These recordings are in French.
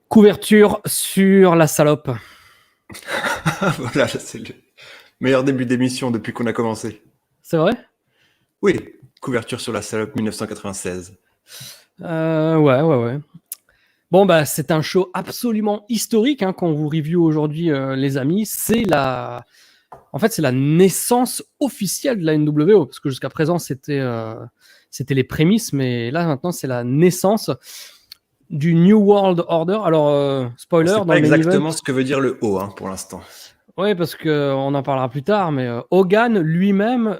Couverture sur la salope. Voilà, c'est le meilleur début d'émission depuis qu'on a commencé. C'est vrai ? Oui, couverture sur la salope 1996. Ouais. Bon, bah, c'est un show absolument historique qu'on vous review aujourd'hui, les amis. C'est la naissance officielle de la NWO, parce que jusqu'à présent, c'était les prémices, mais là, maintenant, c'est la naissance du New World Order. Alors, spoiler, C'est dans pas le main exactement event, ce que veut dire le O pour l'instant. oui, parce qu'on en parlera plus tard, mais Hogan lui-même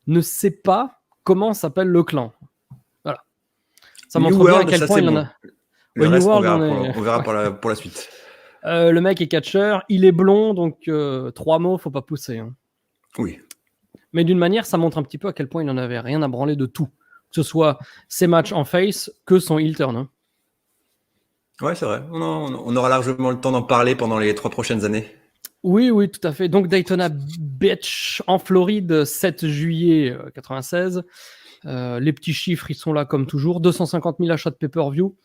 ne sait pas comment s'appelle le clan. Voilà. Ça New montre bien à World, quel ça point c'est il en bon. a. Le Ouais, New reste, World, on verra pour la suite. Le mec est catcheur, il est blond, donc 3 mots, faut pas pousser. Oui. Mais d'une manière, ça montre un petit peu à quel point il en avait rien à branler de tout. Que ce soit ses matchs en face que son heel turn. Ouais, c'est vrai. On aura largement le temps d'en parler pendant les 3 prochaines années. Oui, tout à fait. Donc Daytona Beach en Floride, 7 juillet 96. Les petits chiffres, ils sont là comme toujours. 250 000 achats de pay-per-view.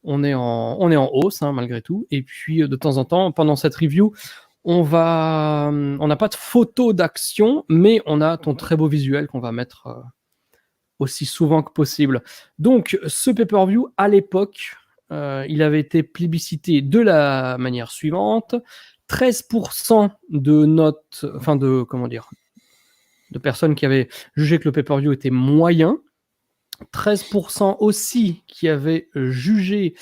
On est en hausse, malgré tout. Et puis, de temps en temps, pendant cette review, on n'a pas de photo d'action, mais on a ton très beau visuel qu'on va mettre aussi souvent que possible. Donc, ce pay-per-view, à l'époque, il avait été plébiscité de la manière suivante. 13% de personnes qui avaient jugé que le pay-per-view était moyen. 13% aussi qui avaient jugé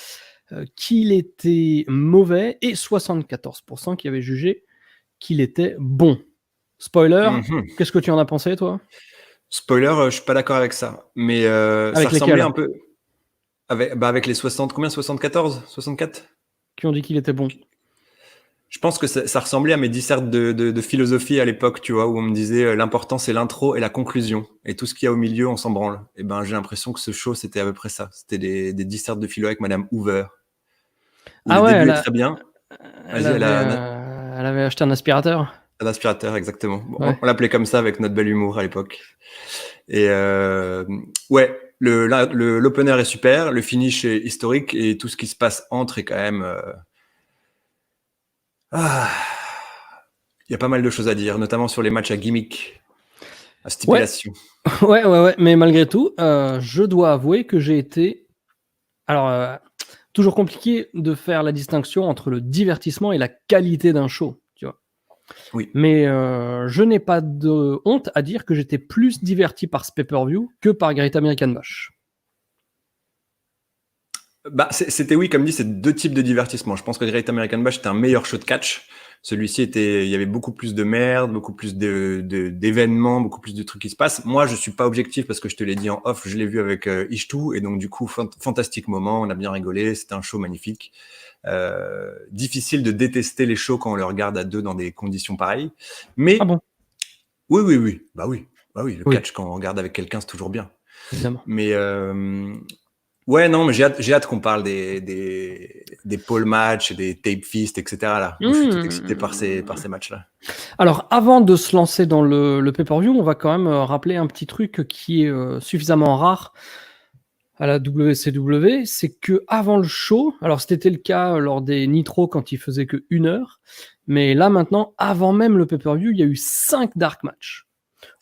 qu'il était mauvais et 74% qui avaient jugé qu'il était bon. Spoiler, Qu'est-ce que tu en as pensé, toi ? Spoiler, je suis pas d'accord avec ça. Mais ça ressemblait un peu avec les 60... Combien ? 74 ? 64 ? Qui ont dit qu'il était bon. Je pense que ça ressemblait à mes dissertes de philosophie à l'époque, tu vois, où on me disait l'important c'est l'intro et la conclusion. Et tout ce qu'il y a au milieu, on s'en branle. Et ben j'ai l'impression que ce show, c'était à peu près ça. C'était des dissertes de philo avec Madame Hoover. Où le début est très bien. Elle Vas-y, avait acheté un aspirateur. Un aspirateur, exactement. Bon, Ouais. on l'appelait comme ça avec notre bel humour à l'époque. Et ouais, l'opener est super, le finish est historique et tout ce qui se passe entre est quand même... Il y a pas mal de choses à dire, notamment sur les matchs à gimmick, à stipulation. Ouais, mais malgré tout, je dois avouer que j'ai été... Alors, toujours compliqué de faire la distinction entre le divertissement et la qualité d'un show, tu vois. Oui. Mais je n'ai pas de honte à dire que j'étais plus diverti par ce pay-per-view que par Great American Bash. Bah, c'était, oui, comme dit, c'est deux types de divertissement. Je pense que Great American Bash était un meilleur show de catch. Celui-ci il y avait beaucoup plus de merde, beaucoup plus d'événements, beaucoup plus de trucs qui se passent. Moi, je suis pas objectif parce que je te l'ai dit en off, je l'ai vu avec Ishtu et donc du coup, fantastique moment, on a bien rigolé, c'était un show magnifique. Difficile de détester les shows quand on le regarde à deux dans des conditions pareilles. Mais ah bon ? Oui. Bah oui, le catch quand on regarde avec quelqu'un, c'est toujours bien. Évidemment. Mais ouais, non, mais j'ai hâte qu'on parle des pole match, des tape fist, etc. Là. Moi, je suis tout excité par ces matchs-là. Alors, avant de se lancer dans le pay-per-view, on va quand même rappeler un petit truc qui est suffisamment rare à la WCW, c'est que avant le show, alors c'était le cas lors des Nitro quand il faisait que 1 heure, mais là maintenant, avant même le pay-per-view, il y a eu 5 dark matchs.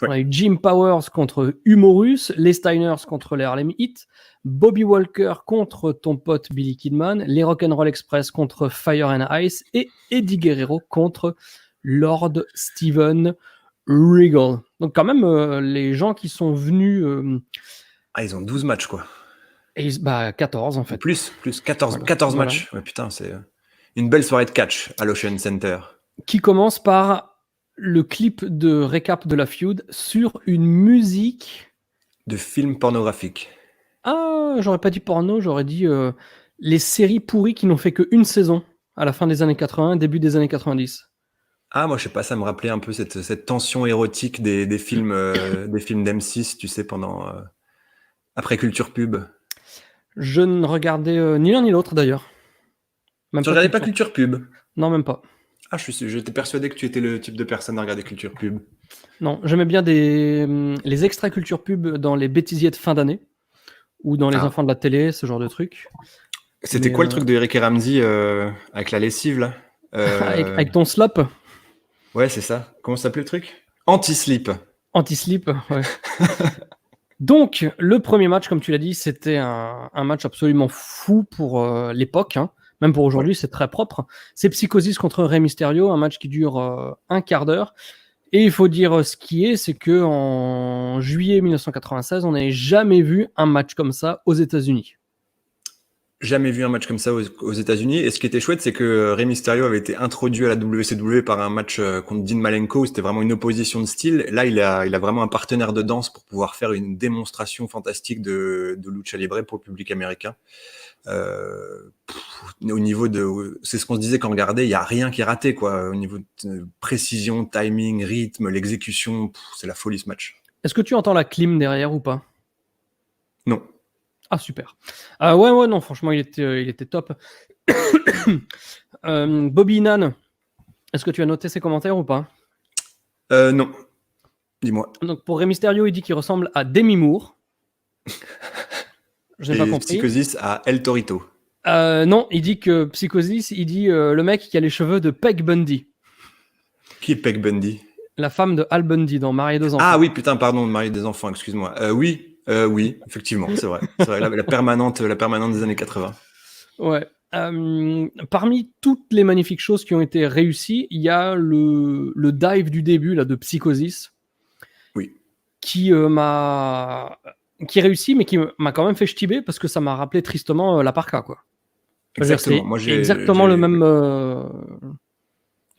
Ouais. On a eu Jim Powers contre Humorus, les Steiners contre les Harlem Heat, Bobby Walker contre ton pote Billy Kidman, les Rock'n'Roll Express contre Fire and Ice et Eddie Guerrero contre Lord Steven Regal. Donc quand même, les gens qui sont venus... ils ont 12 matchs, quoi. Et 14 en fait. Plus 14 matchs. Ouais, putain, c'est une belle soirée de catch à l'Ocean Center. Qui commence par le clip de récap de la feud sur une musique... de film pornographique. Ah, j'aurais pas dit porno, j'aurais dit les séries pourries qui n'ont fait qu'une saison à la fin des années 80, début des années 90. Ah, moi, je sais pas, ça me rappelait un peu cette tension érotique des films d'M6, tu sais, pendant... après Culture Pub. Je ne regardais ni l'un ni l'autre, d'ailleurs. Tu regardais pas Culture Pub ? Non, même pas. Ah, j'étais persuadé que tu étais le type de personne à regarder Culture Pub. Non, j'aimais bien les extra Culture Pub dans les bêtisiers de fin d'année ou dans les enfants de la télé, ce genre de trucs. C'était Mais, quoi le truc de Eric et Ramsey avec la lessive là? avec ton slop, Ouais, c'est ça. Comment s'appelait le truc? Anti-slip. anti-slip, ouais. Donc, le premier match, comme tu l'as dit, c'était un match absolument fou pour l'époque. Hein. Même pour aujourd'hui, Ouais. c'est très propre. C'est Psychosis contre Rey Mysterio, un match qui dure un quart d'heure. Et il faut dire ce qui est, c'est que en juillet 1996, on n'avait jamais vu un match comme ça aux États-Unis. Jamais vu un match comme ça aux États-Unis. Et ce qui était chouette, c'est que Rey Mysterio avait été introduit à la WCW par un match contre Dean Malenko, où c'était vraiment une opposition de style. Là, il a vraiment un partenaire de danse pour pouvoir faire une démonstration fantastique de lucha libre pour le public américain. Au niveau de, c'est ce qu'on se disait quand on regardait, il y a rien qui est raté, quoi. Au niveau de précision, timing, rythme, l'exécution, c'est la folie ce match. Est-ce que tu entends la clim derrière ou pas? Non. Ah, super. Ouais, non, franchement, il était top. Bobby Heenan, est-ce que tu as noté ses commentaires ou pas? Non. Dis-moi. Donc, pour Rey Mysterio, il dit qu'il ressemble à Demi Moore. Je n'ai pas Et compris. Psychosis à El Torito. Non, il dit que Psychosis, il dit le mec qui a les cheveux de Peg Bundy, Qui est Peg Bundy? la femme de Al Bundy dans Marié deux enfants. Ah oui, putain, pardon, de marier des enfants, excuse-moi. Oui, effectivement, c'est vrai. C'est vrai, la permanente des années 80. Ouais. Parmi toutes les magnifiques choses qui ont été réussies, il y a le dive du début là, de Psychosis. Oui. Qui réussit, mais qui m'a quand même fait ch'tiber parce que ça m'a rappelé tristement la parka, quoi. Exactement. Moi, c'est exactement le même.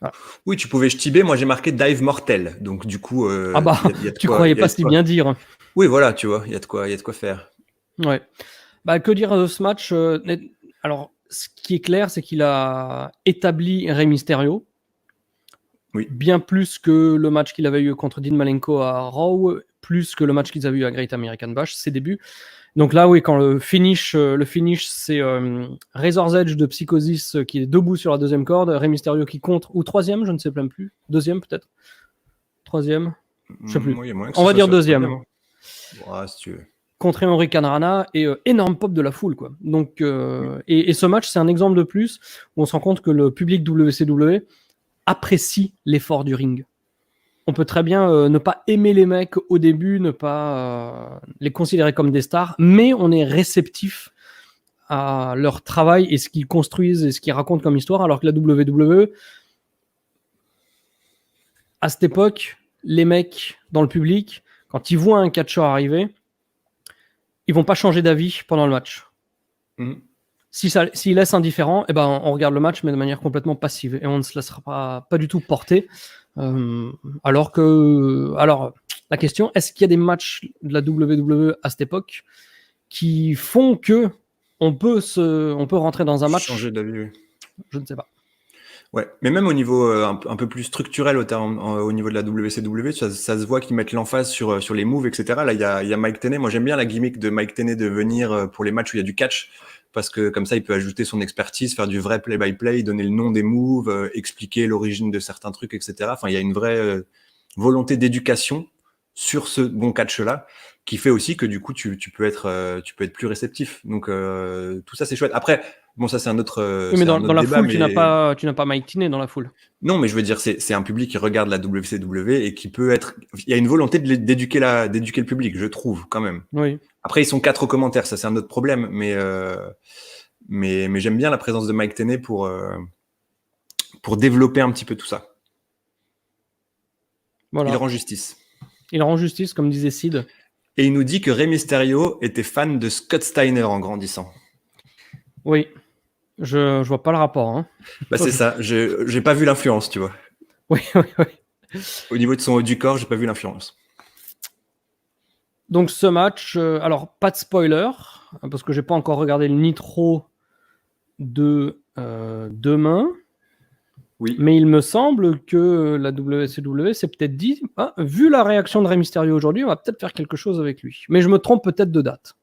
Voilà. Oui, tu pouvais ch'tiber. Moi, j'ai marqué dive mortel. Donc, du coup, Ah bah, y a de tu quoi, croyais y a pas de si quoi. bien dire. Oui, voilà, tu vois, il y a de quoi faire. Ouais. Bah, que dire de ce match alors, ce qui est clair, c'est qu'il a établi Rey Mysterio. Oui. Bien plus que le match qu'il avait eu contre Dean Malenko à Raw, plus que le match qu'ils avaient eu à Great American Bash, ses débuts. Donc là, oui, quand le finish c'est Razor's Edge de Psychosis qui est debout sur la deuxième corde, Rey Mysterio qui contre, ou troisième, je ne sais même plus. Deuxième peut-être. Troisième, je sais plus. Oui, on va dire deuxième. Ouais, si tu veux. Contre Hurricane Rana et énorme pop de la foule, quoi. Donc, et ce match, c'est un exemple de plus où on se rend compte que le public WCW apprécie l'effort du ring. On peut très bien ne pas aimer les mecs au début, ne pas les considérer comme des stars, mais on est réceptif à leur travail et ce qu'ils construisent et ce qu'ils racontent comme histoire, alors que la WWE, à cette époque, les mecs dans le public, quand ils voient un catcheur arriver, ils vont pas changer d'avis pendant le match. Mm-hmm. S'ils laissent indifférent, eh ben, on regarde le match, mais de manière complètement passive, et on ne se laissera pas du tout porter. Alors, la question, est-ce qu'il y a des matchs de la WWE à cette époque qui font que on peut rentrer dans un match? Changer d'avis, oui. Je ne sais pas. Ouais, mais même au niveau un peu plus structurel au niveau de la WCW, ça se voit qu'ils mettent l'emphase sur les moves, etc. Là, il y a Mike Tenay. Moi, j'aime bien la gimmick de Mike Tenay de venir pour les matchs où il y a du catch, parce que comme ça, il peut ajouter son expertise, faire du vrai play-by-play, donner le nom des moves, expliquer l'origine de certains trucs, etc. Enfin, il y a une vraie volonté d'éducation sur ce bon catch-là, qui fait aussi que du coup, tu peux être plus réceptif. Donc, tout ça, c'est chouette. Après, bon, ça, c'est un autre. Oui, mais dans la débat, foule, tu n'as pas Mike Tenay dans la foule. Non, mais je veux dire, c'est un public qui regarde la WCW et qui peut être. Il y a une volonté d'éduquer le public, je trouve, quand même. Oui. Après, ils sont 4 aux commentaires, ça c'est un autre problème, mais j'aime bien la présence de Mike Tenay pour développer un petit peu tout ça. Voilà. Il rend justice. Il rend justice, comme disait Sid. Et il nous dit que Rey Mysterio était fan de Scott Steiner en grandissant. Oui. Je vois pas le rapport. Hein. Bah c'est ça, j'ai pas vu l'influence, tu vois. Oui. Au niveau de son haut du corps, j'ai pas vu l'influence. Donc ce match, alors pas de spoiler, parce que j'ai pas encore regardé le Nitro de demain. Oui. Mais il me semble que la WCW s'est peut-être dit, vu la réaction de Rey Mysterio aujourd'hui, on va peut-être faire quelque chose avec lui. Mais je me trompe peut-être de date.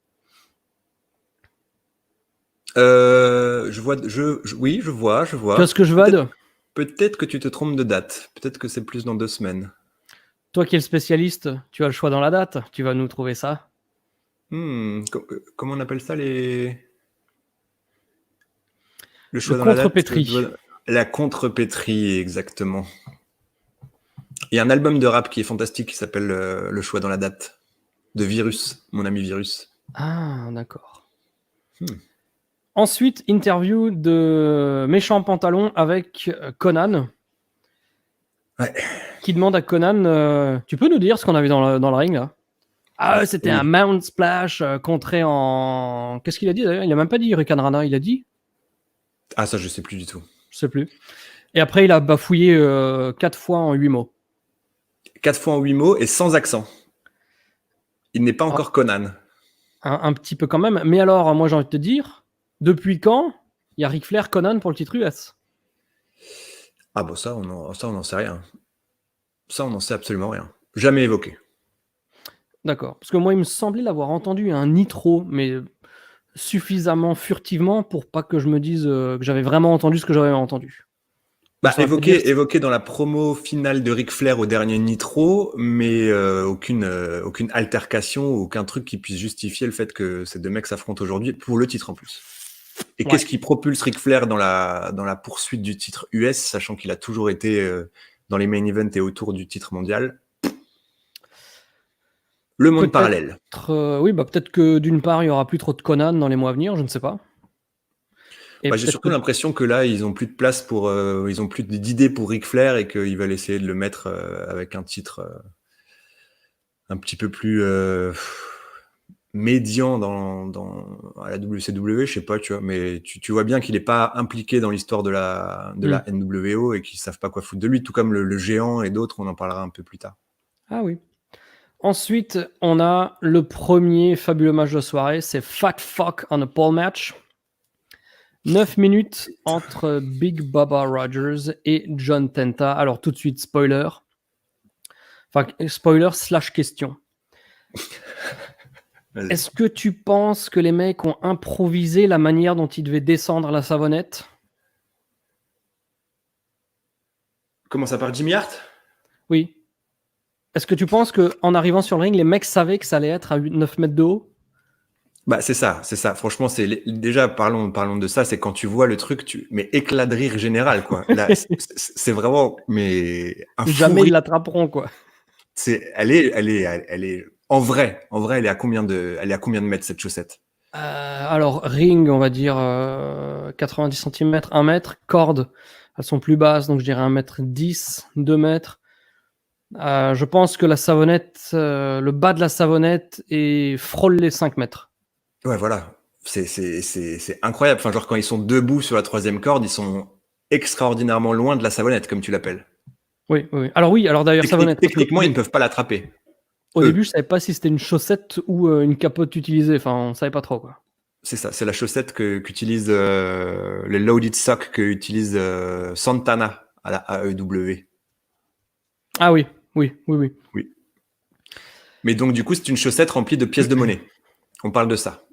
Oui, je vois. Tu vois ce que je vade ? Peut-être que tu te trompes de date. Peut-être que c'est plus dans 2 semaines. Toi qui es le spécialiste, tu as le choix dans la date. Tu vas nous trouver ça. Comment on appelle ça les... Le choix Le dans la date, contrepétri. la contrepétrie, exactement. Il y a un album de rap qui est fantastique qui s'appelle Le choix dans la date, de Virus, mon ami Virus. Ah, d'accord. Ensuite, interview de Méchant Pantalon avec Conan. Ouais. Qui demande à Conan, tu peux nous dire ce qu'on a vu dans le ring là? Ah, c'était oui. un Mount Splash contré en... Qu'est-ce qu'il a dit d'ailleurs? Il a même pas dit Hurricane Rana, il a dit? Ah, ça, je sais plus du tout. Je sais plus. Et après, il a bafouillé 4 fois en 8 mots. 4 fois en 8 mots et sans accent. Il n'est pas encore Conan. Un petit peu quand même. Mais alors, moi j'ai envie de te dire, depuis quand il y a Ric Flair Conan pour le titre US? Ah bon, ça, on n'en sait rien. Ça, on n'en sait absolument rien. Jamais évoqué. D'accord. Parce que moi, il me semblait l'avoir entendu un Nitro, mais suffisamment furtivement pour pas que je me dise que j'avais vraiment entendu ce que j'avais entendu. Bah, évoqué dans la promo finale de Ric Flair au dernier Nitro, mais aucune altercation, aucun truc qui puisse justifier le fait que ces deux mecs s'affrontent aujourd'hui pour le titre en plus. Et qu'est-ce qui propulse Ric Flair dans la poursuite du titre US, sachant qu'il a toujours été dans les main events et autour du titre mondial? Le monde parallèle. Oui, bah peut-être que d'une part, il y aura plus trop de Conan dans les mois à venir, je ne sais pas. Bah, j'ai surtout l'impression que là, ils ont plus de place pour, ils ont plus d'idées pour Ric Flair et qu'ils veulent essayer de le mettre avec un titre un petit peu plus médian à la WCW, je sais pas, tu vois, mais tu vois bien qu'il est pas impliqué dans l'histoire de la NWO et qu'ils savent pas quoi foutre de lui, tout comme le géant et d'autres, on en parlera un peu plus tard. Ah oui. Ensuite, on a le premier fabuleux match de soirée, c'est Fat Fuck on a Pole Match. 9 minutes entre Big Bubba Rogers et John Tenta. Alors tout de suite, spoiler. Enfin, spoiler / question. Est-ce que tu penses que les mecs ont improvisé la manière dont ils devaient descendre la savonnette? Comment ça par Jimmy Hart? Oui. Est-ce que tu penses qu'en arrivant sur le ring, les mecs savaient que ça allait être à 9 mètres de haut? Bah, c'est ça. Franchement, déjà, parlons de ça. C'est quand tu vois le truc, mais éclat de rire général, quoi. Là, c'est vraiment, mais jamais ils l'attraperont, quoi. Elle est en vrai, elle est à combien de mètres cette chaussette? Alors, ring, on va dire 90 cm, 1 mètre. Cordes, elles sont plus basses, donc je dirais 1m10, 2 mètres. Je pense que la savonnette, le bas de la savonnette frôle les 5 mètres. Ouais, voilà. C'est incroyable. Enfin, genre, quand ils sont debout sur la 3e corde, ils sont extraordinairement loin de la savonnette, comme tu l'appelles. Oui. Alors d'ailleurs, savonnette. Techniquement, ils ne peuvent pas l'attraper. Au début, je savais pas si c'était une chaussette ou une capote utilisée. Enfin, on savait pas trop, quoi. C'est ça, c'est la chaussette qu'utilise les loaded socks que utilise Santana à la AEW. Ah oui. Oui. Mais donc, du coup, c'est une chaussette remplie de pièces de monnaie. On parle de ça.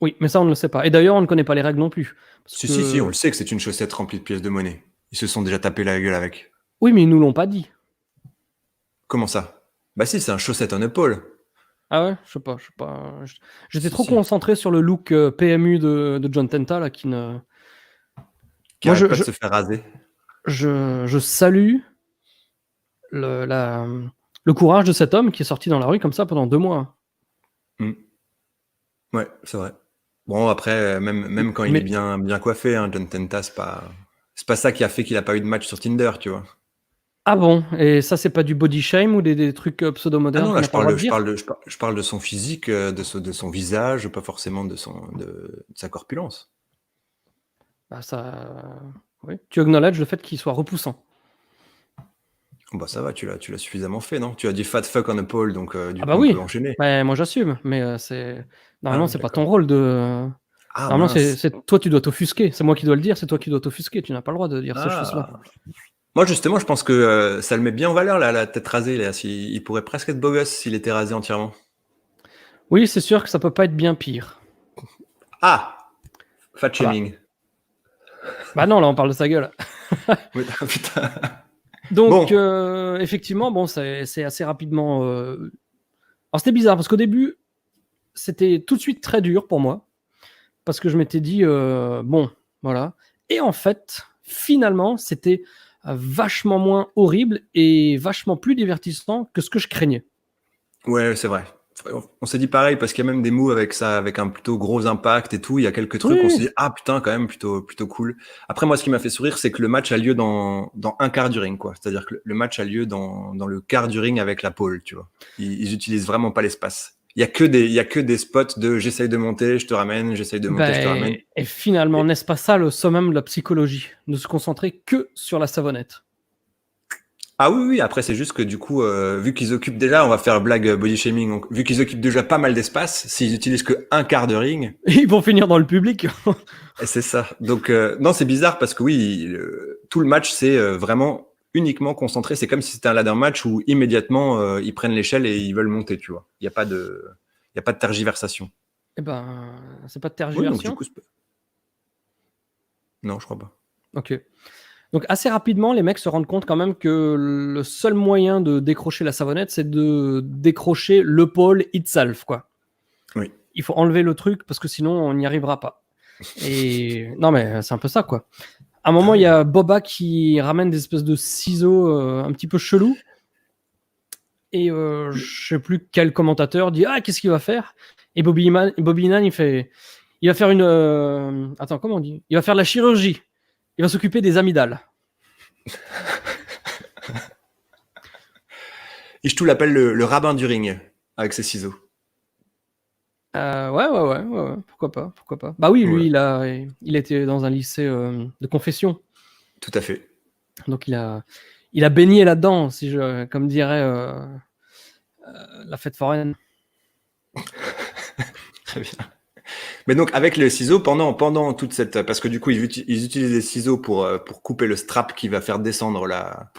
Oui, mais ça, on ne le sait pas. Et d'ailleurs, on ne connaît pas les règles non plus. Si, on le sait que c'est une chaussette remplie de pièces de monnaie. Ils se sont déjà tapés la gueule avec. Oui, mais ils nous l'ont pas dit. Comment ça? Bah si, c'est un chaussette on épaule. Ah ouais? Je sais pas. J'étais trop concentré sur le look PMU de John Tenta, là, qui ne... Qui arrête pas de se faire raser. Je salue le courage de cet homme qui est sorti dans la rue comme ça pendant 2 mois. Ouais, c'est vrai. Bon, après, même quand il est bien coiffé, hein, John Tenta, c'est pas ça qui a fait qu'il a pas eu de match sur Tinder, tu vois. Ah bon? Et ça, c'est pas du body shame ou des trucs pseudo-modernes? Ah non, là, je parle de son physique, de son visage, pas forcément de sa corpulence. Bah oui. Tu acknowledges le fait qu'il soit repoussant. Bah ça va, tu l'as suffisamment fait, non? Tu as dit fat fuck on a pole, donc du coup, oui. on peut enchaîner. Bah, moi, j'assume, mais normalement, c'est pas ton rôle de... Normalement, mince. toi, tu dois t'offusquer. C'est moi qui dois le dire, c'est toi qui dois t'offusquer. Tu n'as pas le droit de dire ces choses-là. Moi, justement, je pense que ça le met bien en valeur, là, la tête rasée. Là. Il pourrait presque être beau gosse s'il était rasé entièrement. Oui, c'est sûr que ça peut pas être bien pire. Ah! Fat shaming. Bah non, là, on parle de sa gueule. Putain. Donc, effectivement, bon, c'est assez rapidement... Alors, c'était bizarre, parce qu'au début, c'était tout de suite très dur pour moi. Parce que je m'étais dit, bon, voilà. Et en fait, finalement, c'était vachement moins horrible et vachement plus divertissant que ce que je craignais. Ouais, c'est vrai. On s'est dit pareil parce qu'il y a même des moves avec ça, avec un plutôt gros impact et tout. Il y a quelques trucs, on s'est Oui, dit ah putain quand même plutôt cool. Après moi, ce qui m'a fait sourire, c'est que le match a lieu dans un quart du ring, quoi. C'est-à-dire que le match a lieu dans le quart du ring avec la pole, tu vois. Ils utilisent vraiment pas l'espace. Il y a que des spots de j'essaye de monter, je te ramène, j'essaye de monter, je te ramène. et finalement, Et- n'est-ce pas ça le summum de la psychologie, de se concentrer que sur la savonnette? Ah oui, oui, après c'est juste que du coup, vu qu'ils occupent déjà, on va faire blague body shaming, donc, vu qu'ils occupent déjà pas mal d'espace, s'ils utilisent que un quart de ring, Et ils vont finir dans le public. et c'est ça. Donc non, c'est bizarre parce que oui, tout le match c'est vraiment uniquement concentré. C'est comme si c'était un ladder match où immédiatement ils prennent l'échelle et ils veulent monter, tu vois. Il y a pas de tergiversation. Eh ben, c'est pas de Oui, donc du tergiversion. coup, non, je crois pas. Ok. Donc assez rapidement, les mecs se rendent compte quand même que le seul moyen de décrocher la savonnette, c'est de décrocher le pôle itself, quoi. Oui. Il faut enlever le truc parce que sinon on n'y arrivera pas. Et non mais c'est un peu ça, quoi. À un Ah moment, il y oui. a Boba qui ramène des espèces de ciseaux un petit peu chelous. Et je sais plus quel commentateur dit ah qu'est-ce qu'il va faire. Et Bobby Heenan il va faire une attends comment on dit, il va faire de la chirurgie. Il va s'occuper des amygdales. Ishtu l'appelle le rabbin du ring avec ses ciseaux. Ouais, pourquoi pas. Bah oui, lui, Ouais, il était dans un lycée de confession, tout à fait. donc il a baigné là-dedans, comme dirait la fête foraine. Très bien. Mais donc avec les ciseaux pendant toute cette parce que du coup ils utilisent les ciseaux pour couper le strap qui va faire descendre la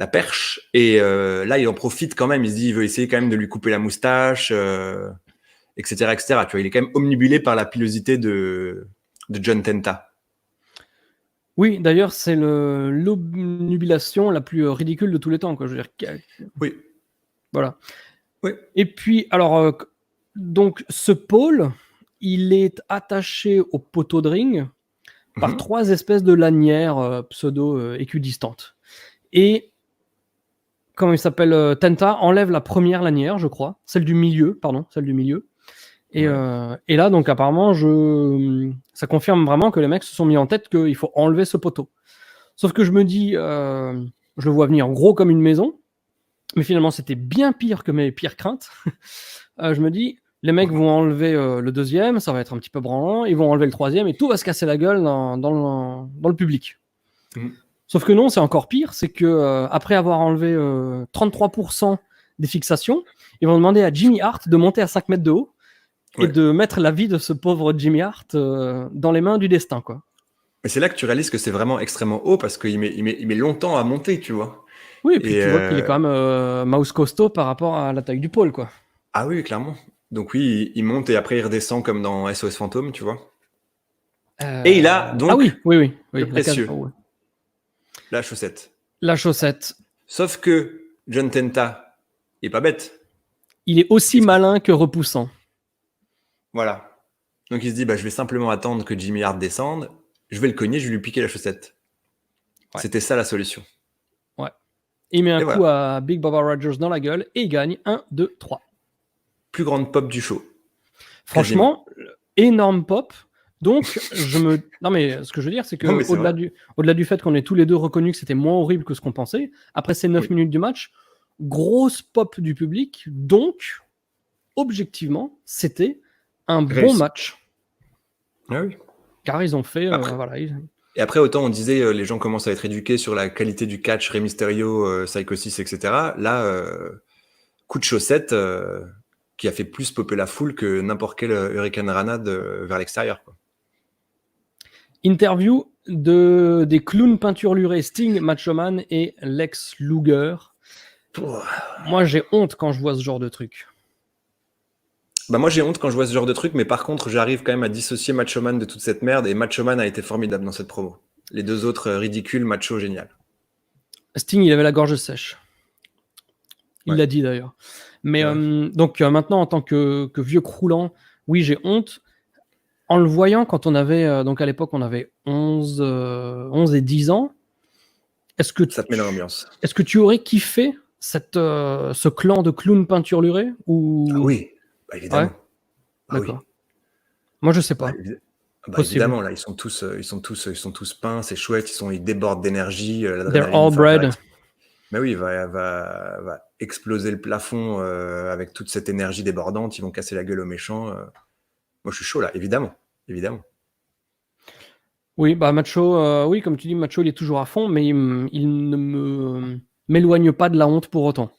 perche et là il en profite quand même, il se dit il veut essayer quand même de lui couper la moustache etc. Tu vois, il est quand même omnibulé par la pilosité de John Tenta. Oui, d'ailleurs, c'est l'obnubilation la plus ridicule de tous les temps, quoi. Je veux dire, Oui. voilà. Oui. Et puis, alors, donc, ce pôle, il est attaché au poteau de ring par Mhm. 3 espèces de lanières pseudo-équidistantes. Et, comment il s'appelle Tenta enlève la première lanière, je crois, celle du milieu. Ouais. Et là, donc, apparemment, ça confirme vraiment que les mecs se sont mis en tête qu'il faut enlever ce poteau. Sauf que je me dis, je le vois venir gros comme une maison, mais finalement, c'était bien pire que mes pires craintes. Je me dis, les mecs vont enlever le deuxième, ça va être un petit peu branlant, ils vont enlever le troisième et tout va se casser la gueule dans le public. Mhm. Sauf que non, c'est encore pire, c'est que après avoir enlevé 33% des fixations, ils vont demander à Jimmy Hart de monter à 5 mètres de haut et Ouais. de mettre la vie de ce pauvre Jimmy Hart dans les mains du destin, quoi. Mais c'est là que tu réalises que c'est vraiment extrêmement haut parce qu'il met longtemps à monter, tu vois. Oui, et puis Et tu vois qu'il est quand même mouse costaud par rapport à la taille du pôle, quoi. ah oui, clairement. Donc oui, il monte et après il redescend comme dans SOS Fantôme, tu vois. Et il a Ah donc oui, oui, le la case. précieux, Oh, ouais. la chaussette. La chaussette. Sauf que John Tenta est pas bête. Il est aussi Qu'est-ce qu'il fait? malin que repoussant. Voilà. Donc il se dit, bah, je vais simplement attendre que Jimmy Hart descende, je vais le cogner, je vais lui piquer la chaussette. Ouais, C'était ça la solution. ouais. Il met un Et coup voilà. à Big Baba Rogers dans la gueule et il gagne 1, 2, 3. Plus grande pop du show. Quasiment. Franchement, énorme pop. Donc, non, mais ce que je veux dire, c'est Non, que mais c'est vrai. au-delà du fait qu'on ait tous les deux reconnu que c'était moins horrible que ce qu'on pensait, après ces 9 Oui. minutes du match, grosse pop du public. Donc, objectivement, c'était un bon Réussi. match. Ah oui. Car ils ont fait, Après, voilà, et après, autant on disait, les gens commencent à être éduqués sur la qualité du catch, Rey Mysterio, Psychosis, etc. Là, coup de chaussette qui a fait plus popper la foule que n'importe quel Hurricane Rana vers l'extérieur, quoi. interview des clowns peinturlurés Sting, Macho Man et Lex Luger. Moi, j'ai honte quand je vois ce genre de truc. Bah moi j'ai honte quand je vois ce genre de truc, mais par contre j'arrive quand même à dissocier Macho Man de toute cette merde, et Macho Man a été formidable dans cette promo. Les deux autres ridicules, Macho génial. Sting, il avait la gorge sèche. Il Ouais, l'a dit d'ailleurs. Mais c'est vrai. donc maintenant, en tant que vieux croulant, oui, j'ai honte. en le voyant quand on avait, donc à l'époque, on avait 11 et 10 ans, est-ce que Ça te met dans l'ambiance. est-ce que tu aurais kiffé ce clan de clowns peinturlurés ou... Ah oui, bah, Ouais, évidemment. Ah oui. d'accord. Moi, je sais Bah, pas. Possible. évidemment, là, ils sont tous peints, c'est chouette, ils débordent d'énergie, They're l'adrénaline all va bred. mais oui, va exploser le plafond avec toute cette énergie débordante, ils vont casser la gueule aux méchants. Moi, je suis chaud là, évidemment, évidemment. Oui, bah Macho, oui, comme tu dis, Macho, il est toujours à fond, mais il ne m'éloigne pas de la honte pour autant.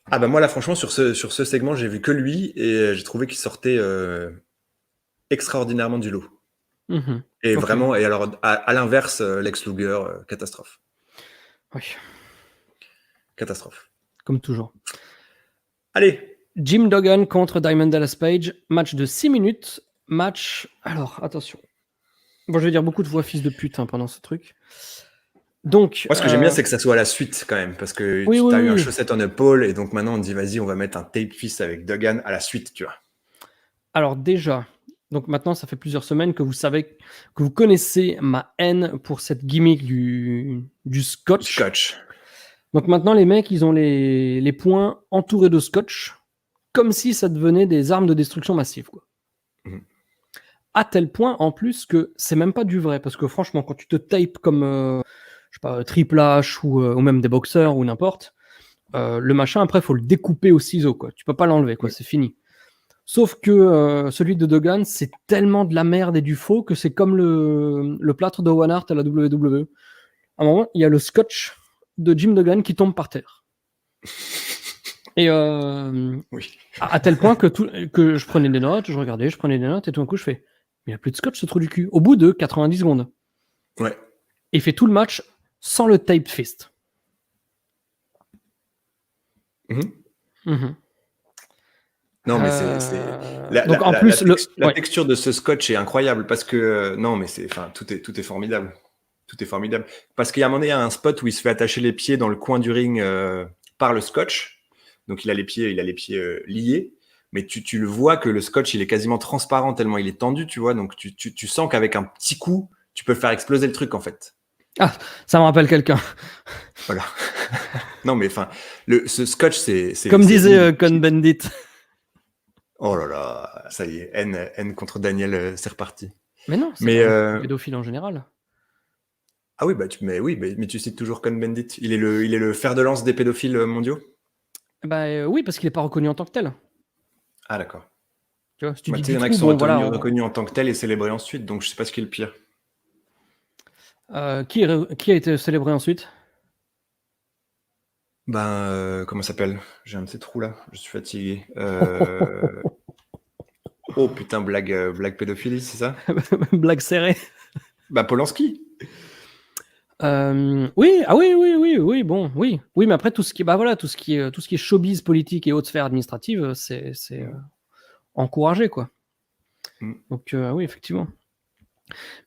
Ah bah moi là, franchement, sur ce segment, j'ai vu que lui et j'ai trouvé qu'il sortait extraordinairement du lot. Mhm. Et Ok. vraiment, et alors à l'inverse, Lex Luger, catastrophe. Oui, Catastrophe. comme toujours. Allez, Jim Duggan contre Diamond Dallas Page, match de 6 minutes. Match. Alors, attention. Bon, je vais dire beaucoup de voix fils de pute pendant ce truc. Donc, moi ce que j'aime bien, c'est que ça soit à la suite quand même, parce que oui, tu as eu un oui. chaussette on a pole, et donc maintenant on dit vas-y, on va mettre un tape fist avec Duggan à la suite, tu vois. Alors déjà, donc maintenant, ça fait plusieurs semaines que vous savez, que vous connaissez ma haine pour cette gimmick du scotch. Scotch. Donc maintenant, les mecs, ils ont les poings entourés de scotch, comme si ça devenait des armes de destruction massive, quoi. Mhm. À tel point, en plus, que c'est même pas du vrai, parce que franchement, quand tu te tapes comme, je sais pas, Triple H ou même des boxeurs ou n'importe, le machin, après, faut le découper au ciseau, quoi. Tu peux pas l'enlever, quoi. Oui. C'est fini. Sauf que celui de Duggan, c'est tellement de la merde et du faux que c'est comme le plâtre de Owen Hart à la WWE. À un moment, il y a le scotch de Jim Duggan qui tombe par terre. Et Oui. à tel point que je prenais des notes, je regardais, je prenais des notes, et tout d'un coup, je fais il n'y a plus de scotch, ce trou du cul. Au bout de 90 secondes. Ouais. Et il fait tout le match sans le tape fist. Mhm. Mhm. Non, mais Donc en plus, la ouais. texture de ce scotch est incroyable parce que non, mais tout est formidable. Tout est formidable. Parce qu'il y a un moment donné, il y a un spot où il se fait attacher les pieds dans le coin du ring par le scotch. Donc il a les pieds liés. Mais tu le vois que le scotch, il est quasiment transparent tellement il est tendu, tu vois. Donc tu sens qu'avec un petit coup, tu peux faire exploser le truc en fait. Ah, ça me rappelle quelqu'un. Voilà. Non, mais enfin, ce scotch, c'est. Comme c'est disait limite. Cohn-Bendit. Oh là là, ça y est, N contre Daniel, c'est reparti. Mais non, c'est Mais un pédophile en général. ah oui, mais tu cites toujours Cohn-Bendit. Il est le fer de lance des pédophiles mondiaux. Bah oui, parce qu'il n'est pas reconnu en tant que tel. Ah d'accord. Tu vois, si tu Bah, dis tu sais, il y du en a qui trou, sont bon voilà. reconnus en tant que tel et célébrés ensuite, donc je sais pas ce qui est le pire. Qui a été célébré ensuite? Ben, comment ça s'appelle? J'ai un de ces trous là, je suis fatigué. Oh putain, blague pédophilie, c'est ça? Blague serrée. Bah Polanski. Oui, ah oui, bon, oui, mais après tout ce qui, bah voilà, tout ce qui est showbiz politique et haute sphère administrative, c'est encouragé, quoi. Mm. Donc oui, effectivement.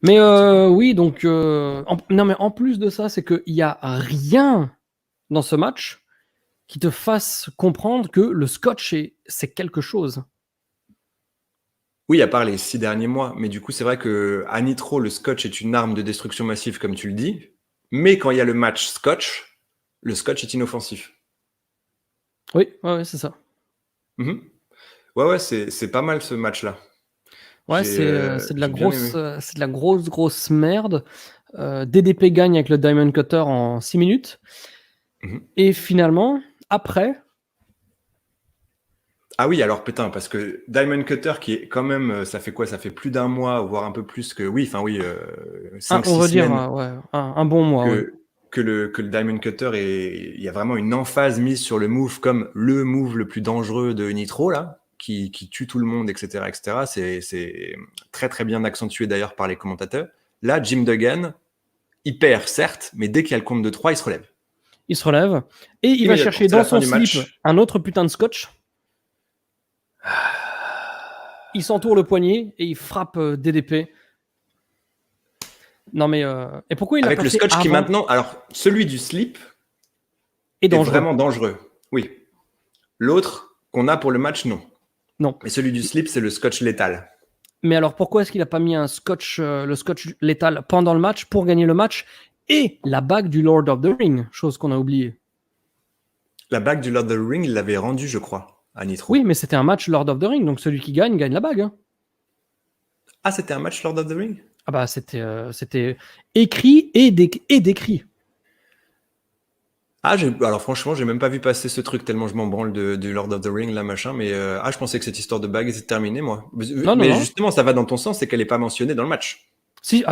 Mais oui, donc non, mais en plus de ça, c'est qu'il y a rien dans ce match qui te fasse comprendre que le scotch c'est quelque chose. Oui, à part les 6 derniers mois, mais du coup, c'est vrai que à Nitro, le scotch est une arme de destruction massive, comme tu le dis. Mais quand il y a le match scotch, le scotch est inoffensif. Oui, ouais, c'est ça. Mhm. Ouais, c'est pas mal ce match-là. Ouais, J'ai c'est de la j'ai bien aimé. c'est de la grosse merde. DDP gagne avec le Diamond Cutter en 6 minutes. Mhm. Et finalement, après, Ah oui, alors putain, parce que Diamond Cutter, qui est quand même, ça fait quoi? Ça fait plus d'un mois, voire un peu plus que, oui, enfin oui, 5, on 6 va dire semaines ouais, un bon mois, ouais. que le Diamond Cutter il y a vraiment une emphase mise sur le move comme le move le plus dangereux de Nitro, là, qui tue tout le monde, etc., etc. C'est très, très bien accentué d'ailleurs par les commentateurs. Là, Jim Duggan, il perd, certes, mais dès qu'il y a le compte de 3, il se relève. Il se relève et il va Immédiatement. chercher C'est dans la fin son du slip match. un autre putain de scotch. Il s'entoure le poignet et il frappe DDP. Non mais et pourquoi il l'a Avec pas le fait scotch qui avant? maintenant, alors celui du slip Et est dangereux. vraiment dangereux. Oui. L'autre qu'on a pour le match, non. Non. Mais celui du slip, c'est le scotch létal. Mais alors pourquoi est-ce qu'il n'a pas mis le scotch létal pendant le match pour gagner le match et la bague du Lord of the Ring, chose qu'on a oubliée. La bague du Lord of the Ring, il l'avait rendue, je crois, à Nitro. Oui, mais c'était un match Lord of the Ring, donc celui qui gagne la bague. Hein. Ah, c'était un match Lord of the Ring? Ah bah c'était écrit et décrit. Ah, alors franchement, j'ai même pas vu passer ce truc tellement je m'en branle du Lord of the Ring, là, machin, mais je pensais que cette histoire de bague était terminée, moi. Non, Mais non. justement, ça va dans ton sens, c'est qu'elle est pas mentionnée dans le match. Si.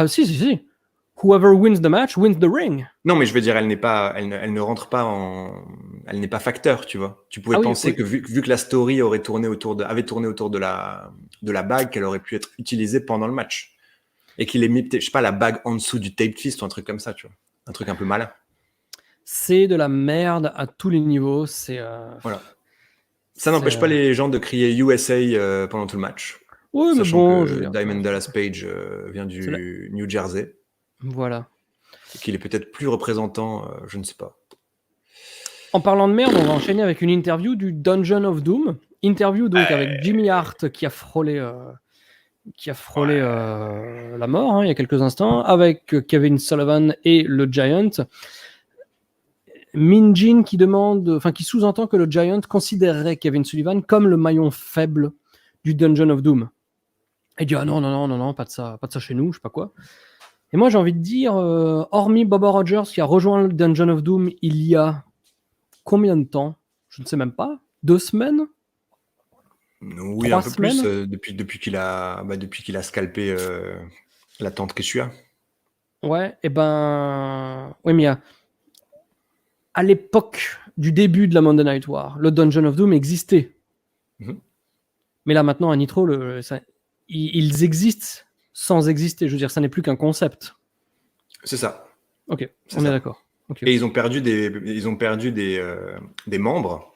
Whoever wins the match wins the ring. Non, mais je veux dire, elle ne rentre pas elle n'est pas facteur, tu vois. Tu pouvais penser que vu que la story avait tourné autour de la bague, qu'elle aurait pu être utilisée pendant le match. Et qu'il ait mis, je sais pas, la bague en dessous du tape fist ou un truc comme ça, tu vois. Un truc un peu malin. C'est de la merde à tous les niveaux. Voilà. Ça n'empêche pas les gens de crier USA pendant tout le match. Oui, mais sachant bon, que Diamond Dallas Page vient du New Jersey. Voilà. Et qu'il est peut-être plus représentant, je ne sais pas. En parlant de merde, on va enchaîner avec une interview du Dungeon of Doom. Interview donc avec Jimmy Hart qui a frôlé la mort hein, il y a quelques instants, avec Kevin Sullivan et le Giant. Minjin qui sous-entend que le Giant considérerait Kevin Sullivan comme le maillon faible du Dungeon of Doom. Et il dit non, pas de ça chez nous, je sais pas quoi. Et moi j'ai envie de dire, hormis Boba Rogers qui a rejoint le Dungeon of Doom il y a combien de temps? Je ne sais même pas. 2 semaines? Oui, 3 un peu semaines plus depuis qu'il a scalpé la tante Keshua. Ouais, et oui, mais à l'époque du début de la Monday Night War, le Dungeon of Doom existait. Mm-hmm. Mais là maintenant à Nitro, ils existent sans exister. Je veux dire, ça n'est plus qu'un concept. C'est ça. Ok, on est d'accord. Okay. Et ils ont perdu des membres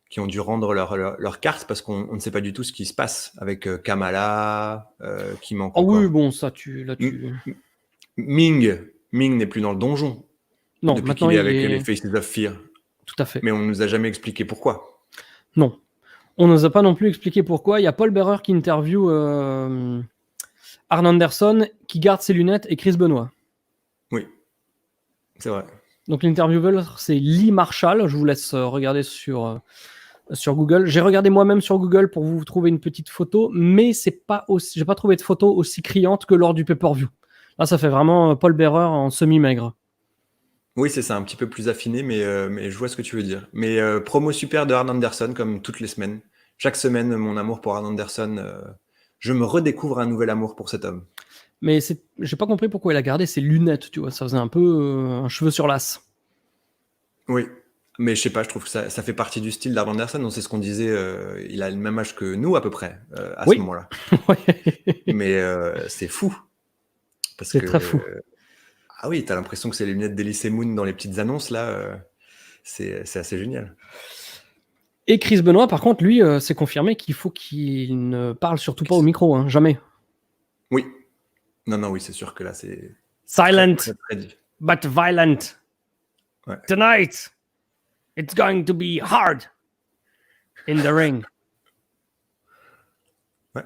qui ont dû rendre leur carte parce qu'on ne sait pas du tout ce qui se passe avec Kamala, qui manque encore. Oui, bon, ça, Ming n'est plus dans le donjon. Non, depuis maintenant qu'il est avec les Faces of Fear. Tout à fait. Mais on ne nous a jamais expliqué pourquoi. Non. On ne nous a pas non plus expliqué pourquoi. Il y a Paul Bearer qui interview Arn Anderson qui garde ses lunettes et Chris Benoit. Oui, c'est vrai. Donc l'intervieweur, c'est Lee Marshall. Je vous laisse regarder sur Google. J'ai regardé moi-même sur Google pour vous trouver une petite photo, mais j'ai pas trouvé de photo aussi criante que lors du pay-per-view. Là, ça fait vraiment Paul Bearer en semi-maigre. Oui, c'est ça, un petit peu plus affiné, mais je vois ce que tu veux dire. Mais promo super de Arn Anderson, comme toutes les semaines. Chaque semaine, mon amour pour Arn Anderson, je me redécouvre un nouvel amour pour cet homme. Mais j'ai pas compris pourquoi il a gardé ses lunettes, tu vois. Ça faisait un peu un cheveu sur l'as. Oui, mais je sais pas, je trouve que ça fait partie du style d'Arn Anderson. C'est ce qu'on disait, il a le même âge que nous à peu près, à ce moment-là. Mais c'est fou. C'est très fou. Ah oui, t'as l'impression que c'est les lunettes d'Elysée Moon dans les petites annonces, là. C'est assez génial. Et Chris Benoit, par contre, lui, c'est confirmé qu'il faut qu'il ne parle surtout pas au micro, hein, jamais. Oui. Non, oui, c'est sûr que là, c'est... Silent, but violent. Ouais. Tonight, it's going to be hard in the ring. Ouais.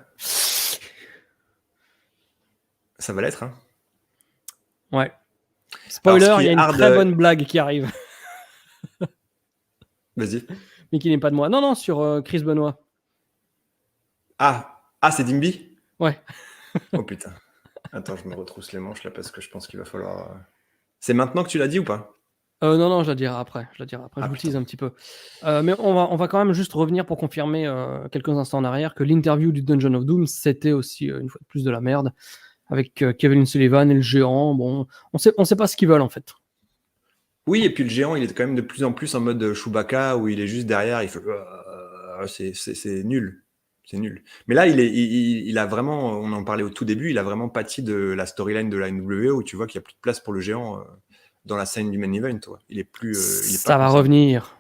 Ça va l'être, hein. Ouais. Spoiler, il y a une très bonne blague qui arrive. Vas-y. Mais qui n'est pas de moi. Non, sur Chris Benoit. Ah, c'est Dimby? Ouais. Oh putain. Attends, je me retrousse les manches là parce que je pense qu'il va falloir... C'est maintenant que tu l'as dit ou pas? Non, je la dirai après. Je vous tease un petit peu. Mais on va quand même juste revenir pour confirmer quelques instants en arrière que l'interview du Dungeon of Doom, c'était aussi une fois de plus de la merde. Avec Kevin Sullivan et le géant. Bon, on sait pas ce qu'ils veulent en fait. Oui, et puis le géant, il est quand même de plus en plus en mode Chewbacca où il est juste derrière, il fait... c'est nul. C'est nul. Mais là, il a vraiment, on en parlait au tout début, il a vraiment pâti de la storyline de la NWO où tu vois qu'il n'y a plus de place pour le géant dans la scène du main event. Il est plus. Ça va revenir.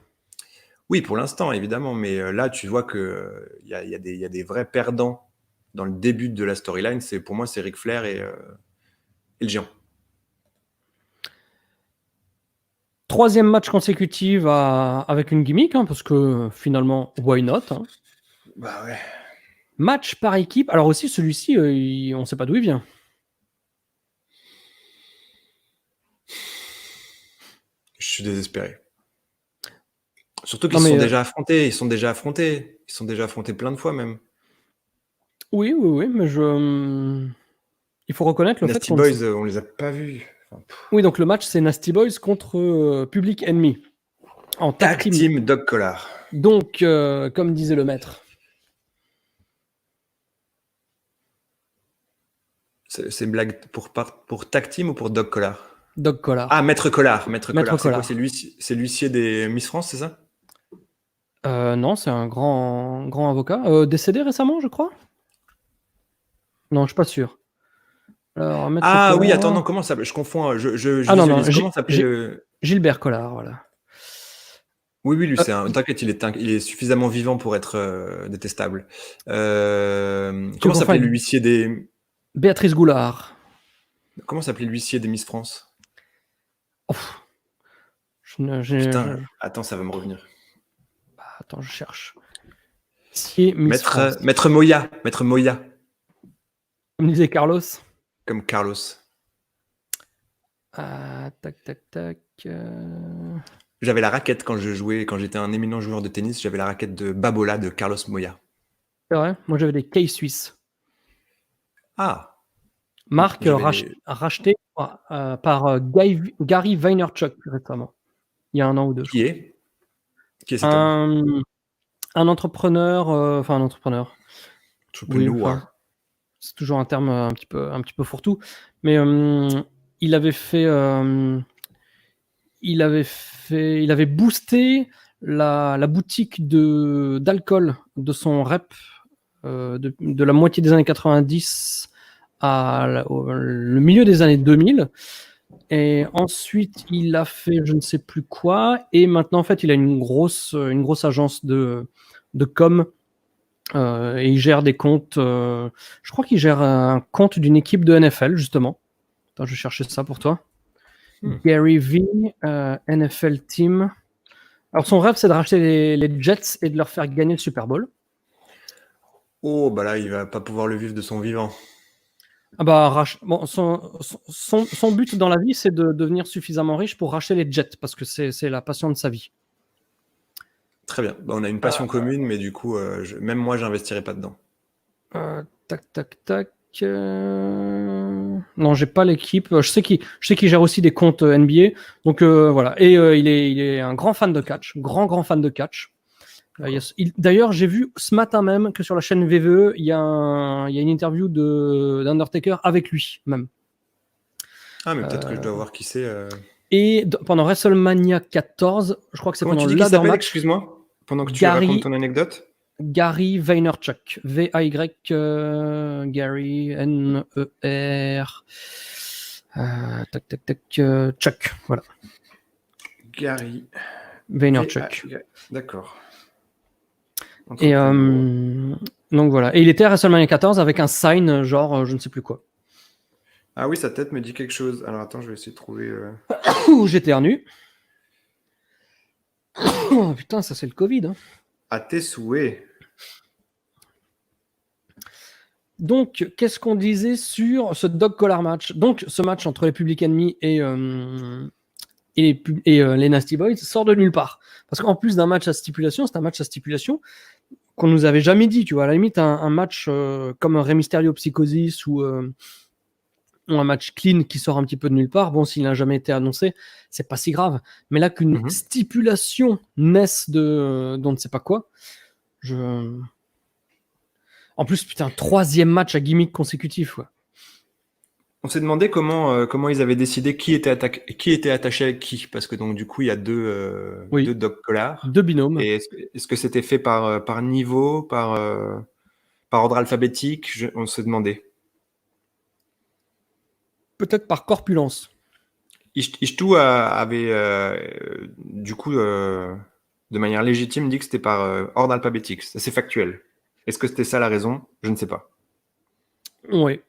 Oui, pour l'instant, évidemment. Mais là, tu vois qu'il y a des vrais perdants dans le début de la storyline. Pour moi, c'est Ric Flair et le géant. 3e match consécutif avec une gimmick, hein, parce que finalement, why not hein. Bah ouais. Match par équipe. Alors aussi, celui-ci, on ne sait pas d'où il vient. Je suis désespéré. Surtout qu'ils se sont déjà affrontés. Ils sont déjà affrontés plein de fois même. Oui, mais il faut reconnaître le Nasty fait qu'on... Boys, on les a pas vus. Enfin, oui, donc le match, c'est Nasty Boys contre Public Enemy. En tag team Dog Collar. Donc, comme disait le maître. C'est une blague pour tag team ou pour Dog Collar? Dog Collar. Ah, Maître Collard. Maître Collard. Collard. C'est quoi? C'est l'huissier des Miss France, c'est ça? Non, c'est un grand avocat. Décédé récemment, je crois. Non, je suis pas sûr. Alors, Collard... oui, attends, non, comment ça s'appelle? Je confonds. non, comment s'appelait le... Gilbert Collard, voilà. Oui, lui, t'inquiète, il est suffisamment vivant pour être détestable. Comment s'appelait l'huissier des... Béatrice Goulard. Comment s'appelait l'huissier des Miss France? Putain, attends, ça va me revenir. Attends, je cherche. Maître Moya. Comme disait Carlos. Comme Carlos. Tac. J'avais la raquette quand j'étais un éminent joueur de tennis, j'avais la raquette de Babola de Carlos Moya. C'est vrai, moi j'avais des K suisses. Ah. Marque rachetée par Gary Vaynerchuk récemment, il y a 1 an ou 2. Qui est cet homme? Un entrepreneur, un entrepreneur. Oui, c'est toujours un terme un petit peu fourre-tout, mais il avait boosté la boutique d'alcool de son rep de la moitié des années 90 le milieu des années 2000. Et ensuite, il a fait je ne sais plus quoi. Et maintenant, en fait, il a une grosse agence de com. Et il gère des comptes. Je crois qu'il gère un compte d'une équipe de NFL, justement. Attends, je vais chercher ça pour toi. Gary V, NFL Team. Alors, son rêve, c'est de racheter les Jets et de leur faire gagner le Super Bowl. Oh, bah là, il va pas pouvoir le vivre de son vivant. Son but dans la vie, c'est de devenir suffisamment riche pour racheter les Jets, parce que c'est la passion de sa vie. Très bien. On a une passion commune, mais du coup, même moi, j'investirais pas dedans. Tac. Non, j'ai pas l'équipe. Je sais qu'il gère aussi des comptes NBA. Donc voilà. Et il est un grand fan de catch, grand fan de catch. D'ailleurs, j'ai vu ce matin même que sur la chaîne VVE, il y a une interview d'Undertaker avec lui même. Ah, mais peut-être que je dois voir qui c'est. Et pendant WrestleMania 14, je crois que c'est pendant le ladder match. Excuse-moi, pendant que tu racontes ton anecdote. Gary Vaynerchuk, V-A-Y, Gary N-E-R, Chuck, voilà. Gary Vaynerchuk. D'accord. Et donc voilà. Et il était à WrestleMania 14 avec un sign genre je ne sais plus quoi. Ah oui, sa tête me dit quelque chose. Alors attends, je vais essayer de trouver. J'éternue. Oh, putain, ça c'est le Covid. Hein. À tes souhaits. Donc, qu'est-ce qu'on disait sur ce Dog Collar match? Donc, ce match entre les Public Enemy et les Nasty Boys sort de nulle part. Parce qu'en plus d'un match à stipulation, c'est un match à stipulation qu'on nous avait jamais dit. Tu vois, à la limite, un match comme un Rey Mysterio Psychosis ou un match clean qui sort un petit peu de nulle part, bon, s'il n'a jamais été annoncé, c'est pas si grave. Mais là, qu'une stipulation naisse d'on ne sait pas quoi, En plus, putain, 3e match à gimmick consécutif, quoi. On s'est demandé comment ils avaient décidé qui était attaché avec qui, parce que donc du coup il y a deux Dog Collar, 2 binômes. Et est-ce que c'était fait par niveau, par ordre alphabétique? On s'est demandé. Peut-être par corpulence. Ishtou avait du coup de manière légitime dit que c'était par ordre alphabétique. C'est factuel. Est-ce que c'était ça la raison? Je ne sais pas. Oui.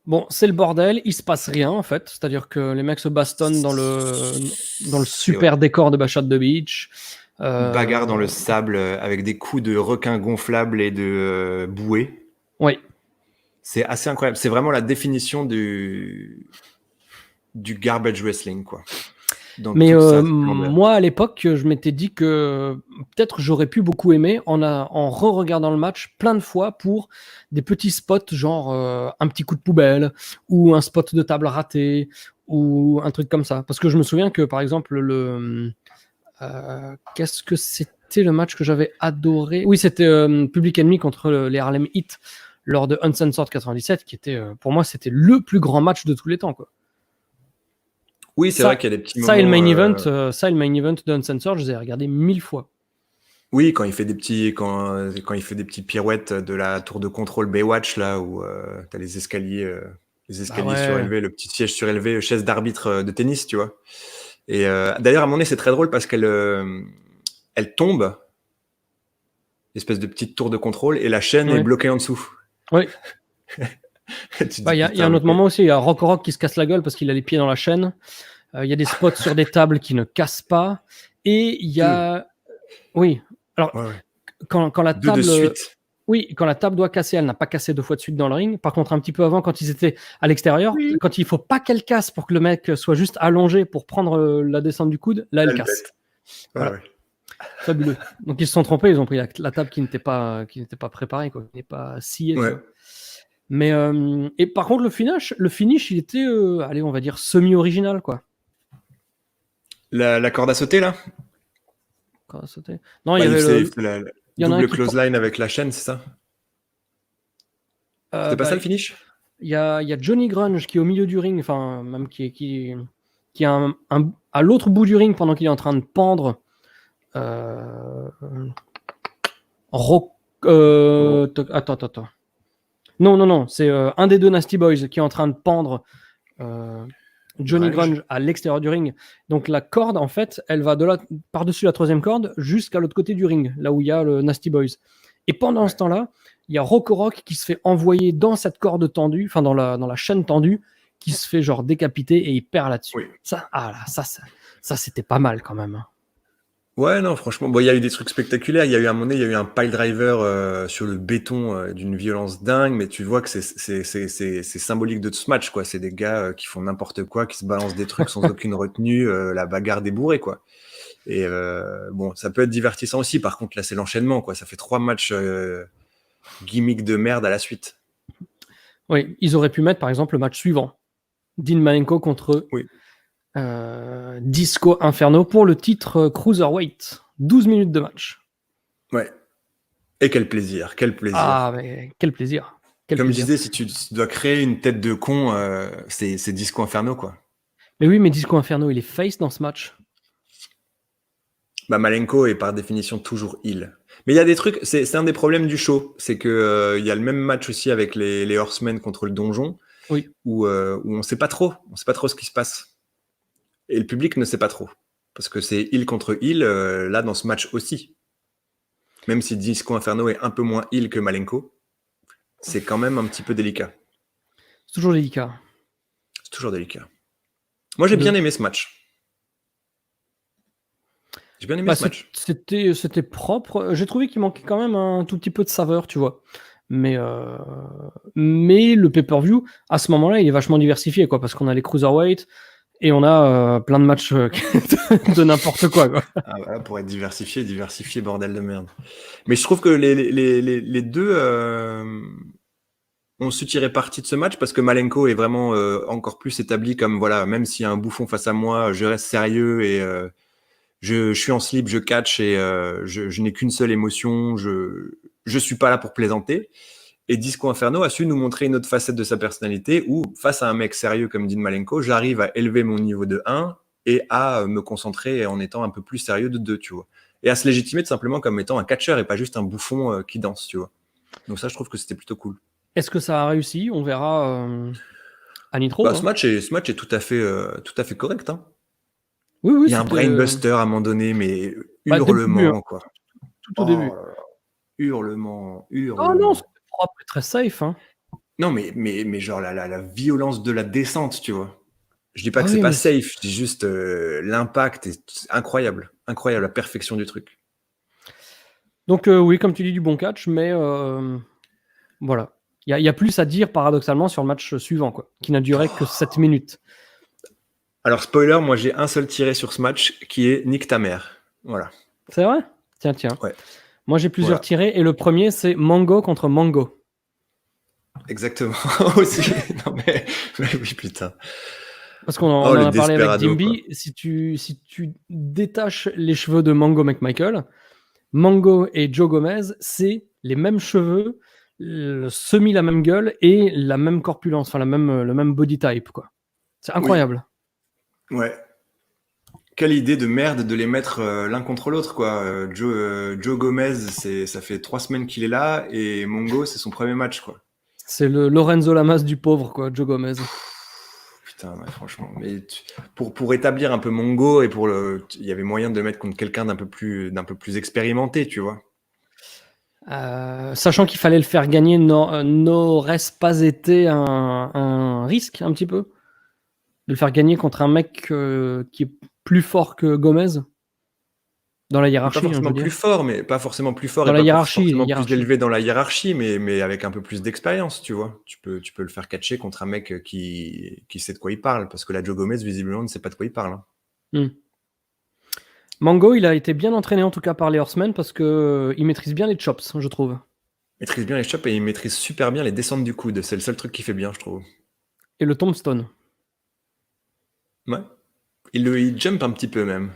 Bon, c'est le bordel, il se passe rien en fait, c'est-à-dire que les mecs se bastonnent dans le super décor de Bash at the Beach. Bagarre dans le sable avec des coups de requin gonflables et de bouées. Oui. C'est assez incroyable. C'est vraiment la définition du garbage wrestling, quoi. Dans Mais toute sa splendeur. moi, à l'époque, je m'étais dit que peut-être j'aurais pu beaucoup aimer en re-regardant le match plein de fois pour des petits spots, genre un petit coup de poubelle ou un spot de table raté ou un truc comme ça. Parce que je me souviens que, par exemple, qu'est-ce que c'était le match que j'avais adoré? Oui, c'était Public Enemy contre les Harlem Heat lors de Uncensored 97, qui était, pour moi, c'était le plus grand match de tous les temps, quoi. Oui, c'est vrai qu'il y a des petits Ça et le moments. main event de Uncensored, je les ai regardés 1000 fois. Oui, quand il fait des petits pirouettes de la tour de contrôle Baywatch là où t'as les escaliers surélevés, le petit siège surélevé, chaise d'arbitre de tennis, tu vois. Et d'ailleurs à un moment donné c'est très drôle parce qu'elle tombe, espèce de petite tour de contrôle et la chaîne est bloquée en dessous. Oui. Il y a un autre moment aussi, il y a Rock qui se casse la gueule parce qu'il a les pieds dans la chaîne. Il y a des spots sur des tables qui ne cassent pas. Et il y a... Oui. Alors, quand la table... Deux de suite. Oui, quand la table doit casser, elle n'a pas cassé 2 fois de suite dans le ring. Par contre, un petit peu avant, quand ils étaient à l'extérieur, quand il faut pas qu'elle casse pour que le mec soit juste allongé pour prendre la descente du coude, là, elle casse. Voilà. Fabuleux. Donc, ils se sont trompés, ils ont pris la table qui n'était pas préparée, quoi, qui n'est pas sciée. Ouais. Mais et par contre, le finish, il était, allez, on va dire semi-original, quoi. La corde à sauter là. Corde à sauter. Non, il y avait la double clothesline avec la chaîne, c'est ça? C'était pas ça le finish? Il y a Johnny Grunge qui est au milieu du ring, enfin même qui est à l'autre bout du ring pendant qu'il est en train de pendre. Attends. Non, c'est un des deux Nasty Boys qui est en train de pendre Johnny Grunge à l'extérieur du ring. Donc la corde, en fait, elle va par-dessus la 3e corde jusqu'à l'autre côté du ring, là où il y a le Nasty Boys. Et pendant ce temps-là, il y a Rock qui se fait envoyer dans cette corde tendue, enfin dans la chaîne tendue, qui se fait genre décapiter et il perd là-dessus. Oui. Ça c'était pas mal quand même. Ouais, non, franchement, bon, il y a eu des trucs spectaculaires. Il y a eu un moment donné, il y a eu un pile driver sur le béton d'une violence dingue, mais tu vois que c'est symbolique de ce match, quoi. C'est des gars qui font n'importe quoi, qui se balancent des trucs sans aucune retenue, la bagarre débourrée, quoi. Et bon, ça peut être divertissant aussi. Par contre, là, c'est l'enchaînement, quoi. Ça fait 3 matchs gimmick de merde à la suite. Oui, ils auraient pu mettre, par exemple, le match suivant. Dean Malenko contre Disco Inferno pour le titre Cruiserweight. 12 minutes de match. Ouais. Et quel plaisir. Ah, mais quel plaisir. Comme je disais, si tu dois créer une tête de con, c'est Disco Inferno, quoi. Mais oui, mais Disco Inferno, il est face dans ce match. Bah, Malenko est par définition toujours heel. Mais il y a des trucs, c'est un des problèmes du show, c'est que il y a le même match aussi avec les Horsemen contre le Donjon, où on sait pas trop ce qui se passe. Et le public ne sait pas trop. Parce que c'est heel contre heel, là, dans ce match aussi. Même si Disco Inferno est un peu moins heel que Malenko, c'est quand même un petit peu délicat. C'est toujours délicat. C'est toujours délicat. Moi, j'ai bien aimé ce match. J'ai bien aimé ce match. C'était propre. J'ai trouvé qu'il manquait quand même un tout petit peu de saveur, tu vois. Mais le pay-per-view, à ce moment-là, il est vachement diversifié, quoi, parce qu'on a les Cruiserweight, et on a plein de matchs de n'importe quoi. Ah, voilà, pour être diversifié, bordel de merde. Mais je trouve que les deux ont su tirer parti de ce match parce que Malenko est vraiment encore plus établi comme, voilà, même s'il y a un bouffon face à moi, je reste sérieux et je suis en slip, je catch et je n'ai qu'une seule émotion, je suis pas là pour plaisanter. Et Disco Inferno a su nous montrer une autre facette de sa personnalité où, face à un mec sérieux comme Dean Malenko, j'arrive à élever mon niveau de 1 et à me concentrer en étant un peu plus sérieux de 2, tu vois. Et à se légitimer tout simplement comme étant un catcheur et pas juste un bouffon qui danse, tu vois. Donc ça, je trouve que c'était plutôt cool. Est-ce que ça a réussi? On verra à Nitro. Bah, ce match est tout à fait correct. Hein. Oui, il y a un brainbuster à un moment donné, mais hurlement, quoi. Tout au début. Hurlement. Oh non, c'est propre et très safe. Hein. Non, mais genre la violence de la descente, tu vois. Je dis pas Ah que c'est oui, pas mais safe, je dis juste l'impact est incroyable. Incroyable, la perfection du truc. donc oui, comme tu dis, du bon catch, mais voilà. Il y a plus à dire paradoxalement sur le match suivant, quoi, qui n'a duré que 7 minutes. Alors, spoiler, moi j'ai un seul tiré sur ce match qui est Nick ta mère. Voilà. C'est vrai? Tiens. Ouais, Moi, j'ai plusieurs voilà. tirés et le premier, c'est Mango contre Mango. Exactement. Aussi. Non, mais oui, putain. Parce qu'on Oh, en le a parlé avec desperado, quoi. Dimby. Si tu détaches les cheveux de Mango McMichael, Mango et Joe Gomez, c'est les mêmes cheveux, semi la même gueule et la même corpulence, enfin le même body type, quoi. C'est Oui, incroyable. ouais. Quelle idée de merde de les mettre l'un contre l'autre, quoi. Joe Gomez, ça fait 3 semaines qu'il est là, et Mongo, c'est son premier match, quoi. C'est le Lorenzo Lamas du pauvre, quoi, Joe Gomez. Putain, ouais, franchement. Mais pour établir un peu Mongo et il y avait moyen de le mettre contre quelqu'un d'un peu plus expérimenté, tu vois. Sachant qu'il fallait le faire gagner, n'aurait-ce pas été un risque, un petit peu, de le faire gagner contre un mec qui est plus fort que Gomez dans la Pas hiérarchie, hein, je veux forcément plus dire. fort, mais pas forcément plus fort Dans et la pas hiérarchie, forcément plus élevé dans la hiérarchie, mais avec un peu plus d'expérience, tu vois. Tu peux le faire catcher contre un mec qui sait de quoi il parle, parce que là, Joe Gomez, visiblement, ne sait pas de quoi il parle, hein. Hmm. Mango, il a été bien entraîné en tout cas par les Horsemen parce que il maîtrise bien les chops, je trouve. Il maîtrise bien les chops et il maîtrise super bien les descentes du coude. C'est le seul truc qu'il fait bien, je trouve. Et le tombstone. Ouais. Il jump un petit peu même.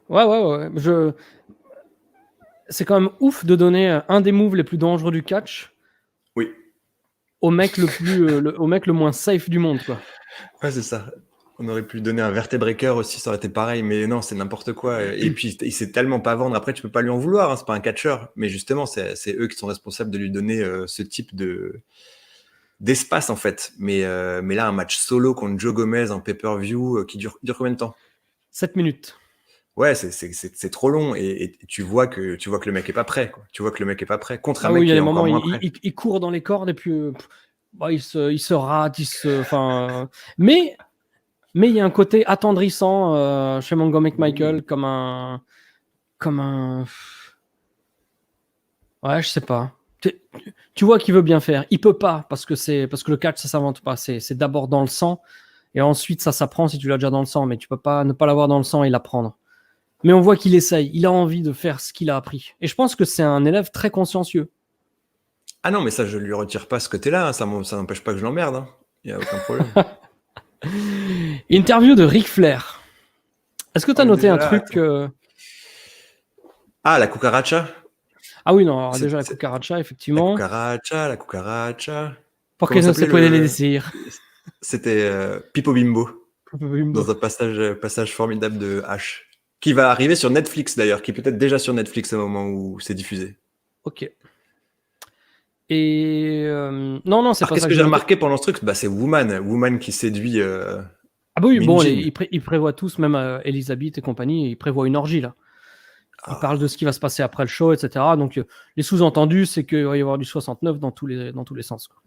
Ouais. C'est quand même ouf de donner un des moves les plus dangereux du catch Oui. au mec au mec le moins safe du monde, quoi. Ouais, c'est ça. On aurait pu lui donner un vertébreaker aussi, ça aurait été pareil, mais non, c'est n'importe quoi. Et puis, il sait tellement pas vendre. Après, tu peux pas lui en vouloir, hein, c'est pas un catcheur. Mais justement, c'est eux qui sont responsables de lui donner ce type d'espace, en fait. Mais là, un match solo contre Joe Gomez en pay-per-view qui dure combien de temps? 7 minutes. Ouais, c'est trop long. Et tu vois que le mec est pas prêt, quoi. Tu vois que le mec est pas prêt. Contre un Ah oui, mec il y a qui est des encore moments, moins prêt. il court dans les cordes et puis bah, il se rate, enfin. Mais il y a un côté attendrissant chez Mango McMichael Oui. comme un. Ouais, je sais pas. Tu vois qu'il veut bien faire. Il peut pas parce que le catch ça s'invente pas. C'est d'abord dans le sang et ensuite ça s'apprend si tu l'as déjà dans le sang. Mais tu peux pas ne pas l'avoir dans le sang et l'apprendre. Mais on voit qu'il essaye. Il a envie de faire ce qu'il a appris. Et je pense que c'est un élève très consciencieux. Ah non, mais ça, je lui retire pas ce côté-là, hein. Ça n'empêche pas que je l'emmerde, hein. Il y a aucun problème. Interview de Ric Flair. Est-ce que tu as On est noté déjà un là, truc attends. Ah, la cucaracha? Ah oui, non, alors C'est déjà la c'est cucaracha, la effectivement. cucaracha, la cucaracha. Porque Comment no se s'appelait puede le decir. C'était, Pipo Bimbo, Bimbo. dans un passage formidable de H, qui va arriver sur Netflix d'ailleurs, qui est peut-être déjà sur Netflix au moment où c'est diffusé. Ok. Et non, c'est Alors pas qu'est-ce ça que que j'ai j'ai noté. remarqué pendant ce truc? Bah, c'est Woman qui séduit, Ah bah oui, Min bon, Jin. ils prévoient tous, même Elisabeth et compagnie, ils prévoient une orgie là. Ils parlent de Ah. ce qui va se passer après le show, etc. Donc les sous-entendus, c'est qu'il va y avoir du 69 dans tous les sens, quoi.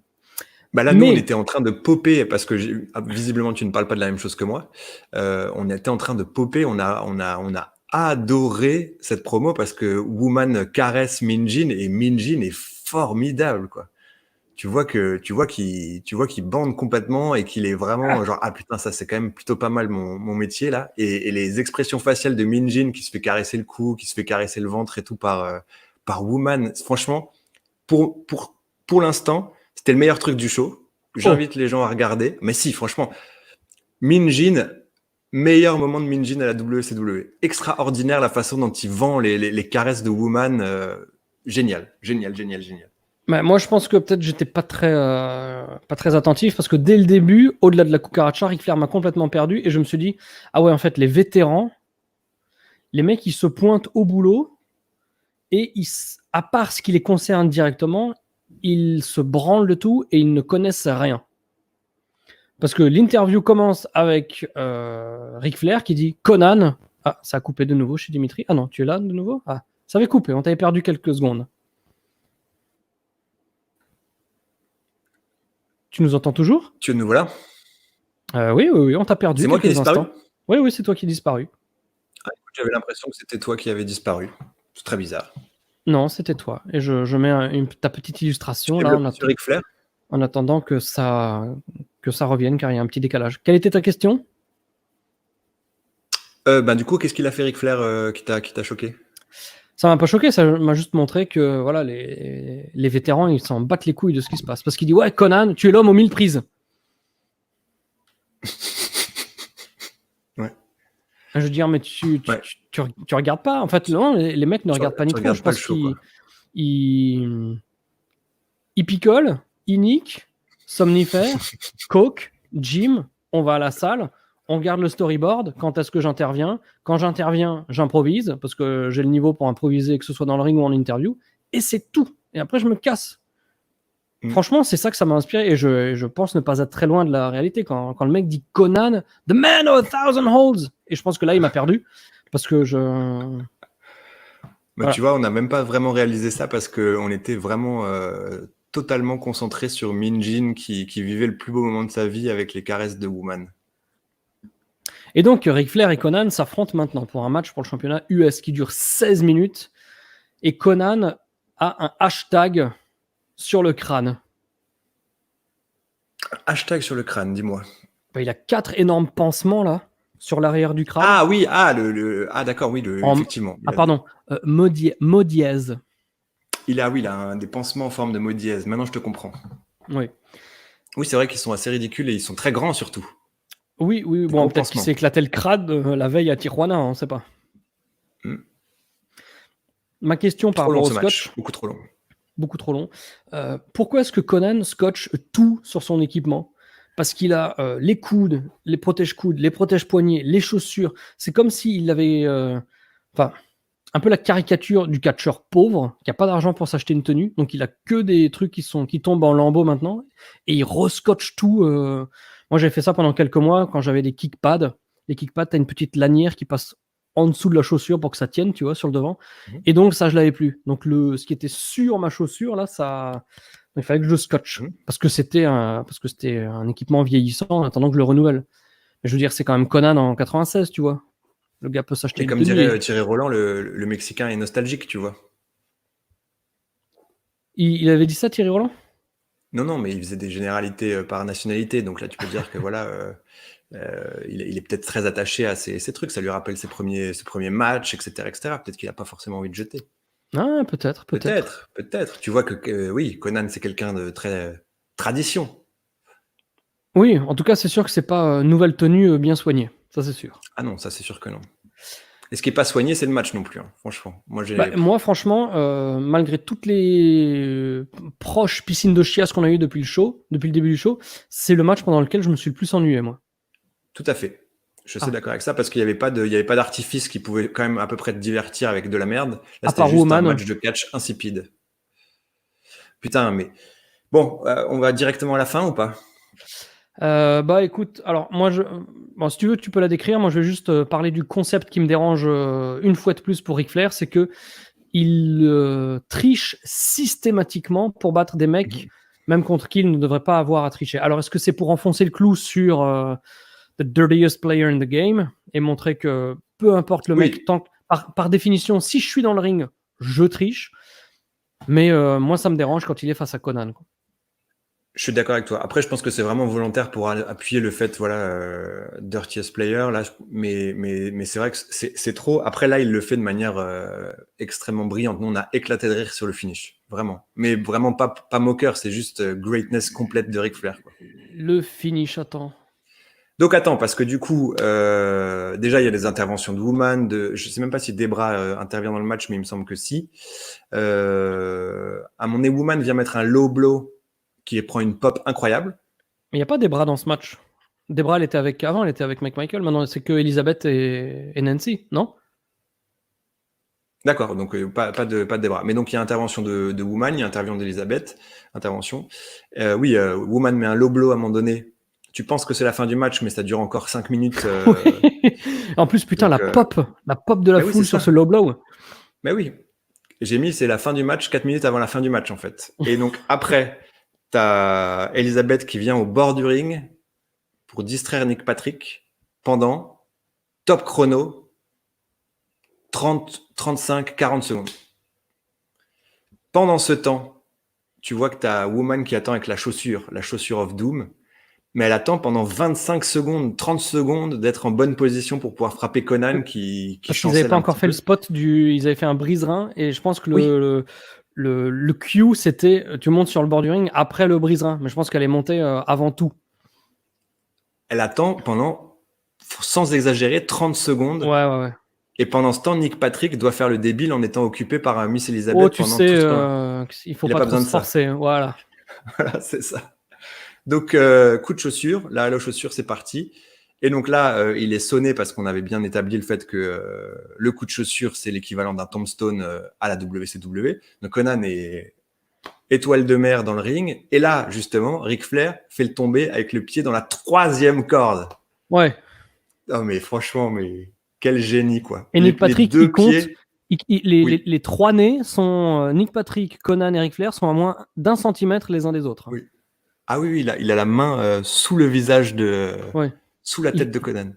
Bah là, nous, on Mais, était en train de popper parce que visiblement, tu ne parles pas de la même chose que moi. On était en train de popper. On a adoré cette promo parce que Woman caresse Minjin et Minjin est formidable, quoi. Tu vois qu'il bande complètement et qu'il est vraiment genre, ah putain, ça c'est quand même plutôt pas mal mon métier là. Et les expressions faciales de Minjin qui se fait caresser le cou, qui se fait caresser le ventre et tout par Woman, franchement, pour, pour, pour l'instant, c'était le meilleur truc du show. oh, J'invite les gens à regarder. Mais si, franchement, Min Jin, meilleur moment de Min Jin à la WCW. Extraordinaire la façon dont il vend les caresses de Woman. Génial, génial, génial, génial. bah, moi je pense que peut-être j'étais pas très attentif parce que dès le début, au-delà de la cucaracha, Ric Flair m'a complètement perdu et je me suis dit, ah ouais, en fait, les vétérans, les mecs, ils se pointent au boulot et à part ce qui les concerne directement, ils se branlent de tout et ils ne connaissent rien. Parce que l'interview commence avec Ric Flair qui dit Conan. Ah, ça a coupé de nouveau chez Dimitri. Ah non, tu es là de nouveau? Ah, ça avait coupé, on t'avait perdu quelques secondes. Tu nous entends toujours? Tu nous voilà? Oui, on t'a perdu. C'est moi qui ai quelques disparu? instants. Oui, c'est toi qui es disparu. Ah, écoute, j'avais l'impression que c'était toi qui avais disparu. C'est très bizarre. Non, c'était toi. Et je mets ta petite illustration J'ai là bloqué sur Ric Flair. en attendant que ça revienne, car il y a un petit décalage. Quelle était ta question? Du coup, qu'est-ce qu'il a fait Ric Flair qui t'a choqué? Ça m'a pas choqué, ça m'a juste montré que voilà, les vétérans, ils s'en battent les couilles de ce qui se passe. Parce qu'il dit, ouais, Conan, tu es l'homme aux 1000 prises. Ouais. Je veux dire, mais tu regardes pas. En fait, non, les mecs ne regardent pas Tu Nitro. regardes Je pas le pense show, quoi. qu'ils picolent, ils niquent, somnifèrent, coke, gym, on va à la salle, on regarde le storyboard, quand est-ce que j'interviens. Quand j'interviens, j'improvise, parce que j'ai le niveau pour improviser, que ce soit dans le ring ou en interview, et c'est tout. Et après, je me casse. Franchement, c'est ça que ça m'a inspiré, et je pense ne pas être très loin de la réalité. Quand le mec dit Conan, The Man of a Thousand Holds, et je pense que là, il m'a perdu, parce que Voilà. Tu vois, on n'a même pas vraiment réalisé ça parce qu'on était vraiment totalement concentré sur Min Jin qui vivait le plus beau moment de sa vie avec les caresses de Woman. Et donc, Ric Flair et Conan s'affrontent maintenant pour un match pour le championnat US qui dure 16 minutes. Et Conan a un hashtag sur le crâne. Hashtag sur le crâne, dis-moi. Il a 4 énormes pansements là, sur l'arrière du crâne. Ah oui, d'accord, oui, effectivement. Pardon, mot dièse. Il a des pansements en forme de mot dièse. Maintenant, je te comprends. Oui. Oui, c'est vrai qu'ils sont assez ridicules et ils sont très grands surtout. Oui, bon, peut-être qu'il s'est éclaté le crâne la veille à Tijuana, on ne sait pas. Ma question par rapport au scotch. Beaucoup trop long. Beaucoup trop long. Pourquoi est-ce que Conan scotche tout sur son équipement? Parce qu'il a les coudes, les protège-coudes, les protège-poignets, les chaussures. C'est comme s'il avait... un peu la caricature du catcheur pauvre qui n'a pas d'argent pour s'acheter une tenue, donc il a que des trucs qui tombent en lambeaux maintenant, et il rescotche tout. Moi, j'ai fait ça pendant quelques mois quand j'avais des kickpads. Les kickpads, tu as une petite lanière qui passe en dessous de la chaussure pour que ça tienne, tu vois, sur le devant. Et donc, ça, je l'avais plus. Donc, ce qui était sur ma chaussure, là, il fallait que je le scotche. Parce que c'était un équipement vieillissant en attendant que je le renouvelle. Mais je veux dire, c'est quand même Conan en 96, tu vois. Le gars peut s'acheter une tenue. Et comme dirait Thierry Roland, le Mexicain est nostalgique, tu vois. Il avait dit ça, Thierry Roland? Non, mais il faisait des généralités par nationalité. Donc là, tu peux dire que voilà, il est peut-être très attaché à ces trucs. Ça lui rappelle ses premiers matchs, etc. Peut-être qu'il n'a pas forcément envie de jeter. Ah, peut-être. Peut-être. Tu vois que oui, Conan, c'est quelqu'un de très tradition. Oui, en tout cas, c'est sûr que c'est pas nouvelle tenue bien soignée. Ça, c'est sûr. Ah non, ça, c'est sûr que non. Et ce qui n'est pas soigné, c'est le match non plus, hein, franchement. Moi, franchement, malgré toutes les proches piscines de chiasse qu'on a eues depuis le début du show, c'est le match pendant lequel je me suis le plus ennuyé, moi. Tout à fait. Je suis d'accord avec ça parce qu'il n'y avait pas d'artifice qui pouvait quand même à peu près te divertir avec de la merde. Là, c'était juste un match de catch insipide. Putain, mais bon, on va directement à la fin ou pas? Écoute, alors moi, si tu veux, tu peux la décrire. Moi, je vais juste parler du concept qui me dérange une fois de plus pour Ric Flair, c'est que il triche systématiquement pour battre des mecs, même contre qui il ne devrait pas avoir à tricher. Alors, est-ce que c'est pour enfoncer le clou sur the dirtiest player in the game et montrer que peu importe le mec, par définition, si je suis dans le ring, je triche. Mais moi, ça me dérange quand il est face à Conan, quoi. Je suis d'accord avec toi. Après, je pense que c'est vraiment volontaire pour appuyer le fait, voilà, dirtiest player, là, mais c'est vrai que c'est trop. Après, là, il le fait de manière extrêmement brillante. Nous, on a éclaté de rire sur le finish. Vraiment. Mais vraiment pas moqueur, c'est juste greatness complète de Ric Flair, quoi. Le finish, attends. Donc attends, parce que du coup, déjà il y a des interventions de Woman, je sais même pas si Debra intervient dans le match, mais il me semble que si. À mon nez, Woman vient mettre un low blow qui prend une pop incroyable. Il n'y a pas Debra dans ce match. Debra, elle était avec Mike Michael, maintenant c'est que Elizabeth et Nancy, non? D'accord, donc pas de Debra. Mais donc il y a intervention de Woman, il y a intervention d'Elizabeth, Woman met un low blow à un moment donné. Tu penses que c'est la fin du match, mais ça dure encore 5 minutes. En plus, putain, donc, la pop de la foule sur ce low blow. Mais oui, j'ai mis c'est la fin du match, 4 minutes avant la fin du match en fait. Et donc après, t'as Elizabeth qui vient au bord du ring, pour distraire Nick Patrick pendant top chrono 30, 35, 40 secondes. Pendant ce temps, tu vois que tu as Woman qui attend avec la chaussure of Doom, mais elle attend pendant 25 secondes, 30 secondes d'être en bonne position pour pouvoir frapper Conan qui Parce qu'ils n'avaient pas encore fait le spot ils avaient fait un brise-rein, et je pense que le cue, c'était tu montes sur le bord du ring après le brise-rein, mais je pense qu'elle est montée avant tout. Elle attend pendant, sans exagérer, 30 secondes. Ouais. Et pendant ce temps, Nick Patrick doit faire le débile en étant occupé par Miss Elizabeth pendant tout ce temps. Il faut pas trop se forcer. Voilà. Voilà, c'est ça. Donc, coup de chaussure. Là, la chaussure, c'est parti. Et donc là, il est sonné parce qu'on avait bien établi le fait que le coup de chaussure, c'est l'équivalent d'un tombstone à la WCW. Donc, Conan est étoile de mer dans le ring. Et là, justement, Ric Flair fait le tomber avec le pied dans la 3e corde. Ouais. Oh, mais franchement, quel génie, quoi. Et Nick Patrick, il compte. Les 3 nez sont Nick Patrick, Conan et Ric Flair sont à moins d'1 centimètre les uns des autres. Oui. Ah oui, il a la main sous le visage sous la tête de Conan.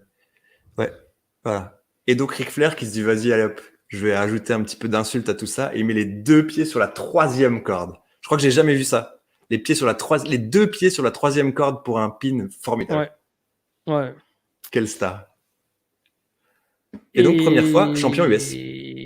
Ouais, voilà. Et donc Ric Flair qui se dit vas-y, allez hop, je vais ajouter un petit peu d'insulte à tout ça, et il met les 2 pieds sur la 3e corde. Je crois que j'ai jamais vu ça. Les 2 pieds sur la 3e corde pour un pin formidable. Ouais. Quelle star. Et donc première fois, champion US.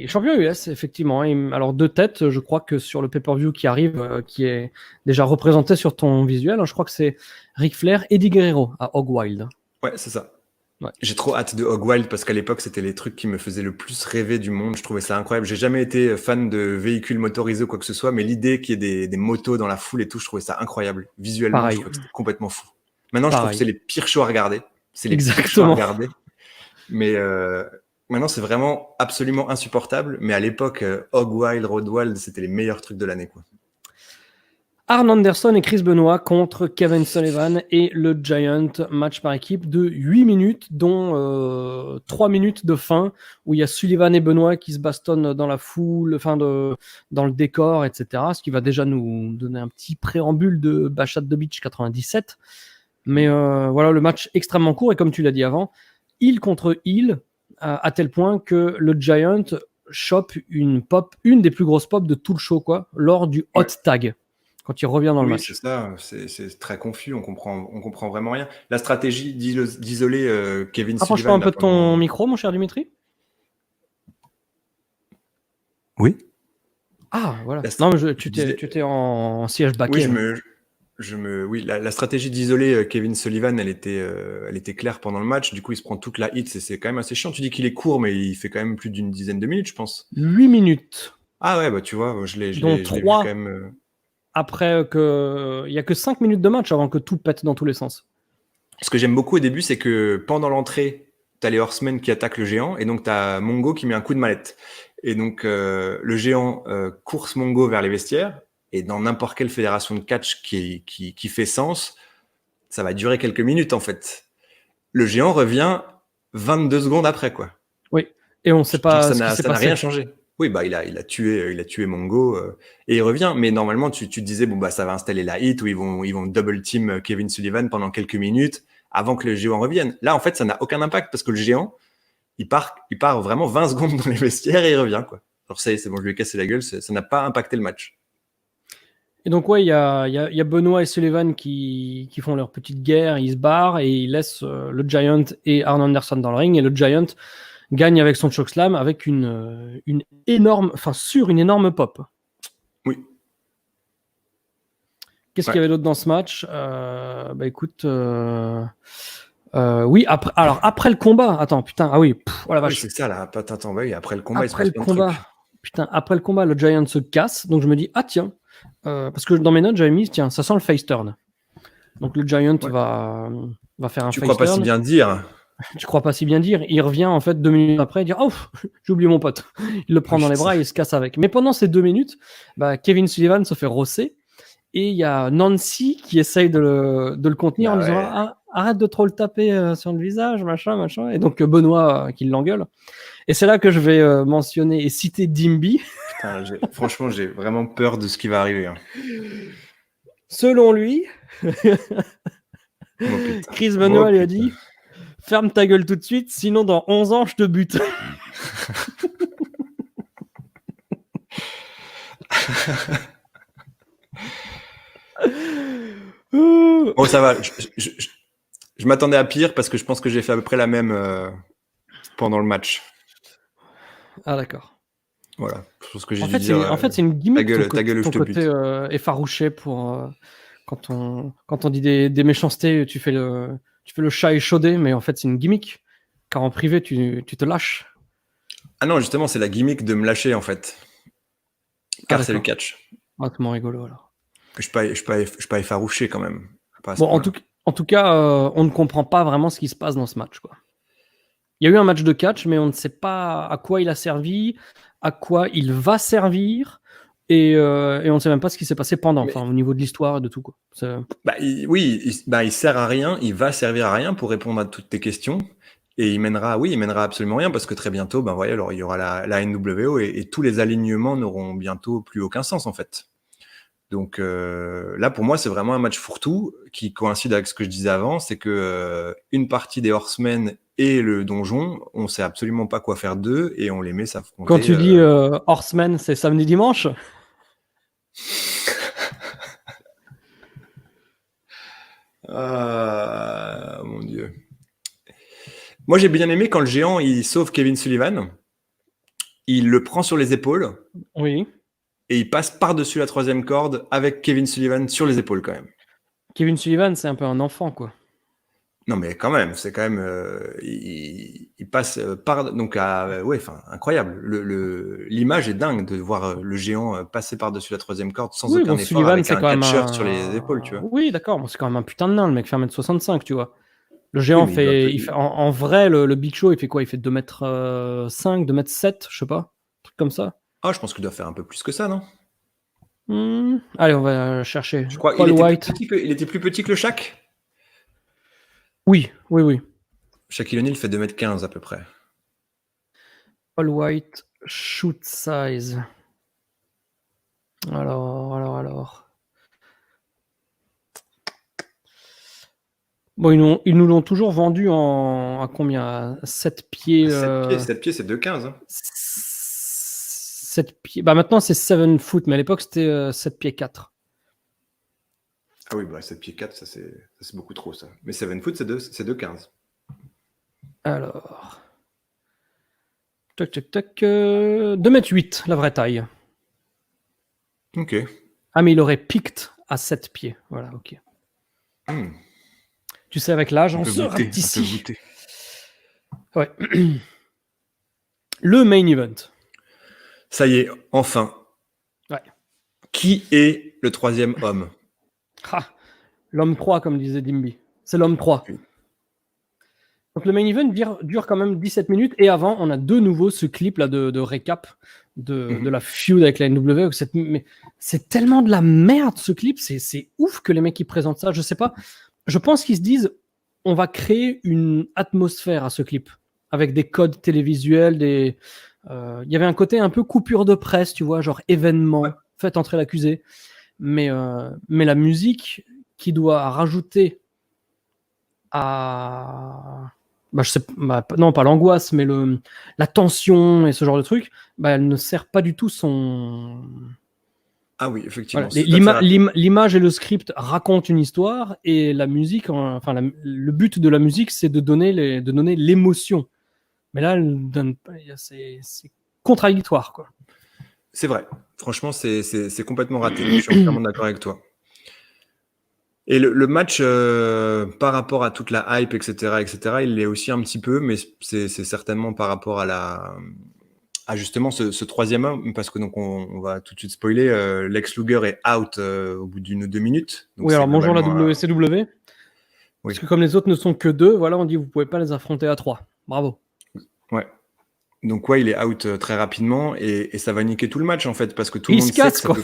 Champion US, effectivement. Alors 2 têtes, je crois que sur le pay-per-view qui arrive, qui est déjà représenté sur ton visuel, je crois que c'est Ric Flair, Eddie Guerrero à Hog Wild. Ouais, c'est ça. Ouais. J'ai trop hâte de Hog Wild parce qu'à l'époque, c'était les trucs qui me faisaient le plus rêver du monde. Je trouvais ça incroyable. J'ai jamais été fan de véhicules motorisés ou quoi que ce soit, mais l'idée qu'il y ait des motos dans la foule et tout, je trouvais ça incroyable. Visuellement, Pareil. Je trouvais que c'était complètement fou. Maintenant, je trouve que c'est les pires shows à regarder. C'est les pires shows à regarder. Mais maintenant, c'est vraiment absolument insupportable. Mais à l'époque, Hog Wild, Road Wild, c'était les meilleurs trucs de l'année, quoi. Arn Anderson et Chris Benoit contre Kevin Sullivan et le Giant, match par équipe de 8 minutes, dont 3 minutes de fin, où il y a Sullivan et Benoit qui se bastonnent dans la foule, dans le décor, etc. Ce qui va déjà nous donner un petit préambule de Bash at the Beach 97. Mais voilà, le match extrêmement court, et comme tu l'as dit avant, heel contre heel, à tel point que le Giant chope une des plus grosses pop de tout le show, quoi, lors du hot tag. Quand il revient dans le match. C'est ça, c'est très confus, on comprend vraiment rien. La stratégie d'isoler Kevin Sullivan... Approche-toi un peu de ton micro, mon cher Dimitri. Oui. Ah, voilà. Non, mais tu étais en siège baquet. Oui, la stratégie d'isoler Kevin Sullivan, elle était claire pendant le match. Du coup, il se prend toute la hit, c'est quand même assez chiant. Tu dis qu'il est court, mais il fait quand même plus d'une dizaine de minutes, je pense. 8 minutes. Ah ouais, bah tu vois, je l'ai vu quand même... Après il n'y a que 5 minutes de match avant que tout pète dans tous les sens. Ce que j'aime beaucoup au début, c'est que pendant l'entrée, tu as les Horsemen qui attaquent le géant, et donc tu as Mongo qui met un coup de mallette. Et donc le géant course Mongo vers les vestiaires, et dans n'importe quelle fédération de catch qui fait sens, ça va durer quelques minutes en fait. Le géant revient 22 secondes après, quoi. Oui, et on ne sait pas ça n'a rien changé. Oui, bah il a tué Mongo et il revient. Mais normalement, tu te disais bon bah ça va installer la hit où ils vont double team Kevin Sullivan pendant quelques minutes avant que le géant revienne. Là, en fait, ça n'a aucun impact parce que le géant, il part vraiment 20 secondes dans les vestiaires et il revient, quoi. Alors c'est bon, je lui ai cassé la gueule. Ça n'a pas impacté le match. Et donc ouais, il y a Benoit et Sullivan qui font leur petite guerre, ils se barrent et ils laissent le Giant et Arn Anderson dans le ring, et le Giant gagne avec son chokeslam avec une énorme pop. Oui. Qu'est-ce qu'il y avait d'autre dans ce match? Écoute, oui, après le combat. Attends, putain, ah oui, oh la vache. Oui, c'est ça là. Attends, oui, après le combat, après le combat, le Giant se casse. Donc je me dis, ah tiens, parce que dans mes notes j'avais mis, tiens, ça sent le face turn. Donc le Giant va faire un face turn. Tu crois pas si bien dire? Tu crois pas si bien dire. Il revient en fait 2 minutes après et dit oh, j'ai oublié mon pote. Il le prend dans les bras et il se casse avec. Mais pendant ces 2 minutes, Kevin Sullivan se fait rosser et il y a Nancy qui essaye de le contenir en disant arrête de trop le taper sur le visage, machin. Et donc Benoît qui l'engueule. Et c'est là que je vais mentionner et citer Dimby. Putain, franchement, j'ai vraiment peur de ce qui va arriver. Hein. Selon lui, Oh putain. Chris Benoit Oh, lui a putain. dit ferme ta gueule tout de suite, sinon dans 11 ans, je te bute. Bon, ça va. Je m'attendais à pire parce que je pense que j'ai fait à peu près la même pendant le match. Ah, d'accord. Voilà. Je pense que j'ai En dû fait, dire c'est une gimmick, ta gueule ou ton je te bute. côté effarouché pour quand on dit des méchancetés, tu fais le chat échaudé, mais en fait, c'est une gimmick. Car en privé, tu te lâches. Ah non, justement, c'est la gimmick de me lâcher en fait. Car c'est le d'accord. catch. Ah, c'est mon rigolo alors. Je suis pas effarouché quand même. Pas à ce Bon, point-là. en tout cas, on ne comprend pas vraiment ce qui se passe dans ce match, quoi. Il y a eu un match de catch, mais on ne sait pas à quoi il a servi, à quoi il va servir, et on ne sait même pas ce qui s'est passé pendant, Mais- enfin, au niveau de l'histoire et de tout, quoi. il sert à rien, il va servir à rien pour répondre à toutes tes questions. Et il mènera absolument rien parce que très bientôt, ben voilà, alors il y aura la NWO et tous les alignements n'auront bientôt plus aucun sens en fait. Donc là, pour moi, c'est vraiment un match fourre-tout qui coïncide avec ce que je disais avant, c'est que une partie des Horsemen et le donjon, on sait absolument pas quoi faire d'eux et on les met s'affronter. Quand tu dis Horseman, c'est samedi-dimanche? Mon Dieu. Moi, j'ai bien aimé quand le géant il sauve Kevin Sullivan, il le prend sur les épaules Oui. et il passe par-dessus la troisième corde avec Kevin Sullivan sur les épaules quand même. Kevin Sullivan, c'est un peu un enfant, quoi. Non, mais quand même, c'est quand même, il passe par, donc ouais, enfin, incroyable. L'image est dingue de voir le géant passer par-dessus la troisième corde sans Oui, aucun bon, effort Sullivan, avec c'est un quand même catcheur sur les épaules, tu un... vois. Oui, d'accord, bon, c'est quand même un putain de nain, le mec fait 1m65, tu vois. Le Oui, géant mais il doit, en vrai, le Big Show, il fait quoi? Il fait 2m5, 2m7, je sais pas, un truc comme ça. ah, je pense qu'il doit faire un peu plus que ça, non? Allez, on va chercher. Je crois qu'il Paul était White. il était plus petit que le Shaq. Oui, oui, oui. Shaquille O'Neal fait 2m15 à peu près. Paul White, shoot size. Alors. Bon, ils nous l'ont toujours vendu à combien? À 7 pieds. 7 pieds, c'est 2,15. Hein. 7 pieds. Bah maintenant, c'est 7 foot, mais à l'époque, c'était 7 pieds 4. Ah oui, bah 7 pieds 4, ça c'est beaucoup trop ça. Mais 7 foot, c'est 2,15. Alors. Tac, tac, tac. 2m8, la vraie taille. Ok. Ah, mais il aurait piqué à 7 pieds. Voilà, ok. Tu sais, avec l'âge, on se rapetit. Ouais. Le main event. Ça y est, enfin. Ouais. Qui est le troisième homme? Ah, l'homme 3, comme disait Dimby. C'est l'homme 3. Oui. Donc le main event dure quand même 17 minutes. Et avant, on a de nouveau ce clip là de récap de la feud avec la NWA. Mais c'est tellement de la merde ce clip. C'est ouf que les mecs qui présentent ça. Je sais pas. Je pense qu'ils se disent on va créer une atmosphère à ce clip avec des codes télévisuels. Il y avait un côté un peu coupure de presse, tu vois, genre événement, ouais. Faites entrer l'accusé. Mais la musique qui doit rajouter à... non, pas l'angoisse, mais la tension et ce genre de truc, elle ne sert pas du tout son... Ah oui, effectivement. Voilà. L'image et le script racontent une histoire et la musique, le but de la musique, c'est de donner l'émotion. Mais là, c'est contradictoire, quoi. C'est vrai. Franchement, c'est complètement raté. Je suis entièrement d'accord avec toi. Et le match, par rapport à toute la hype, etc., il l'est aussi un petit peu, mais c'est certainement par rapport à justement ce troisième homme, parce que donc on va tout de suite spoiler. Lex Luger est out au bout d'une ou 2 minutes. Donc oui, alors bonjour la WCW. Oui. Parce que comme les autres ne sont que 2, voilà, on dit vous pouvez pas les affronter à 3. Bravo. Ouais. Donc ouais, il est out très rapidement et ça va niquer tout le match en fait parce que tout le monde sait que ça peut...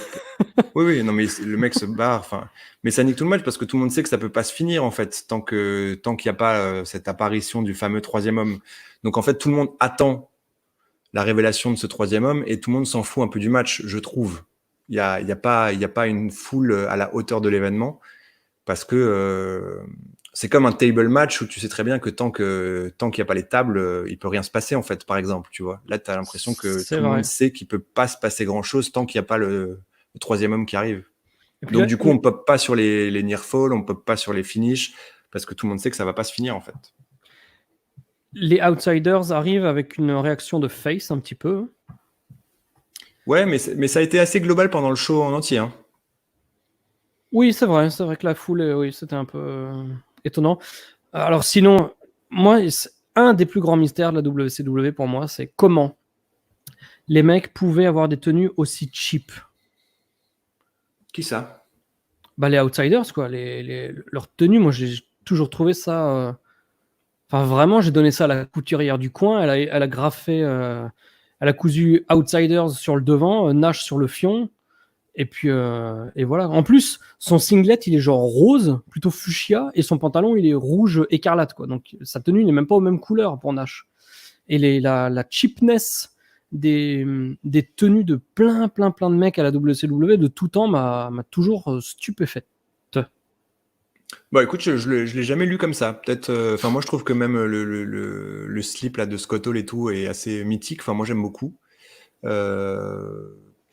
Oui, non mais le mec se barre, mais ça nique tout le match parce que tout le monde sait que ça peut pas se finir en fait tant qu'il n'y a pas cette apparition du fameux troisième homme. Donc en fait, tout le monde attend la révélation de ce troisième homme et tout le monde s'en fout un peu du match, je trouve. Il y a pas une foule à la hauteur de l'événement parce que c'est comme un table match où tu sais très bien que tant qu'il n'y a pas les tables, il peut rien se passer en fait, par exemple, tu vois. Là, tu as l'impression que C'est tout le monde vrai. sait qu'il peut pas se passer grand-chose tant qu'il n'y a pas le troisième homme qui arrive. Et puis Donc là, du coup, on pop pas sur les near fall, on pop pas sur les finishes parce que tout le monde sait que ça va pas se finir en fait. les outsiders arrivent avec une réaction de face un petit peu. Ouais, mais ça a été assez global pendant le show en entier. Hein. Oui, c'est vrai que la foule, oui, c'était un peu étonnant. Alors sinon, moi, un des plus grands mystères de la WCW pour moi, c'est comment les mecs pouvaient avoir des tenues aussi cheap. Qui ça? Bah, les outsiders, quoi, leurs tenues, moi j'ai toujours trouvé ça. Enfin, vraiment, j'ai donné ça à la couturière du coin. Elle a graffé, elle a cousu outsiders sur le devant, Nash sur le fion. Et puis, et voilà. En plus, son singlet, il est genre rose, plutôt fuchsia, et son pantalon, il est rouge écarlate, quoi. Donc, sa tenue n'est même pas aux mêmes couleurs pour Nash. Et la cheapness des tenues de plein de mecs à la WCW de tout temps m'a toujours stupéfaite. Bah écoute, je l'ai jamais lu comme ça. Peut-être. Enfin, moi, je trouve que même le slip là de Scott Hall et tout est assez mythique. Enfin, moi, j'aime beaucoup.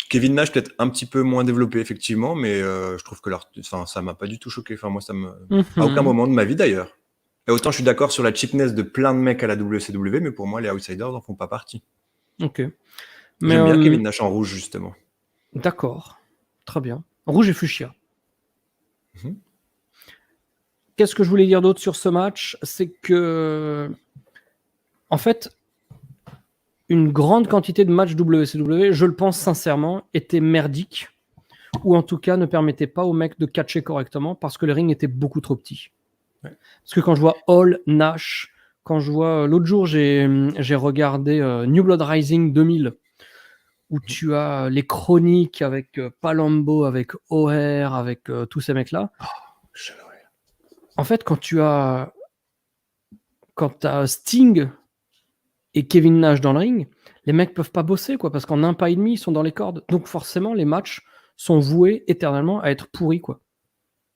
Kevin Nash peut-être un petit peu moins développé effectivement, mais je trouve que enfin, ça m'a pas du tout choqué. Enfin, moi, ça me à aucun moment de ma vie d'ailleurs. Et autant je suis d'accord sur la cheapness de plein de mecs à la WCW, mais pour moi, les outsiders n'en font pas partie. Ok. Mais J'aime bien Kevin Nash en rouge justement. d'accord, très bien. Rouge et fuchsia. Mhm. Qu'est-ce que je voulais dire d'autre sur ce match? C'est que, en fait, une grande quantité de matchs WCW, je le pense sincèrement, étaient merdiques, ou en tout cas ne permettaient pas aux mecs de catcher correctement parce que le ring était beaucoup trop petit. Ouais. Parce que quand je vois Hall, Nash, quand je vois. L'autre jour, j'ai regardé New Blood Rising 2000, où tu as les chroniques avec Palumbo, avec O'Hare, avec tous ces mecs-là. En fait, quand tu as Sting et Kevin Nash dans le ring, les mecs peuvent pas bosser, quoi, parce qu'en un pas et demi, ils sont dans les cordes. Donc forcément, les matchs sont voués éternellement à être pourris, quoi.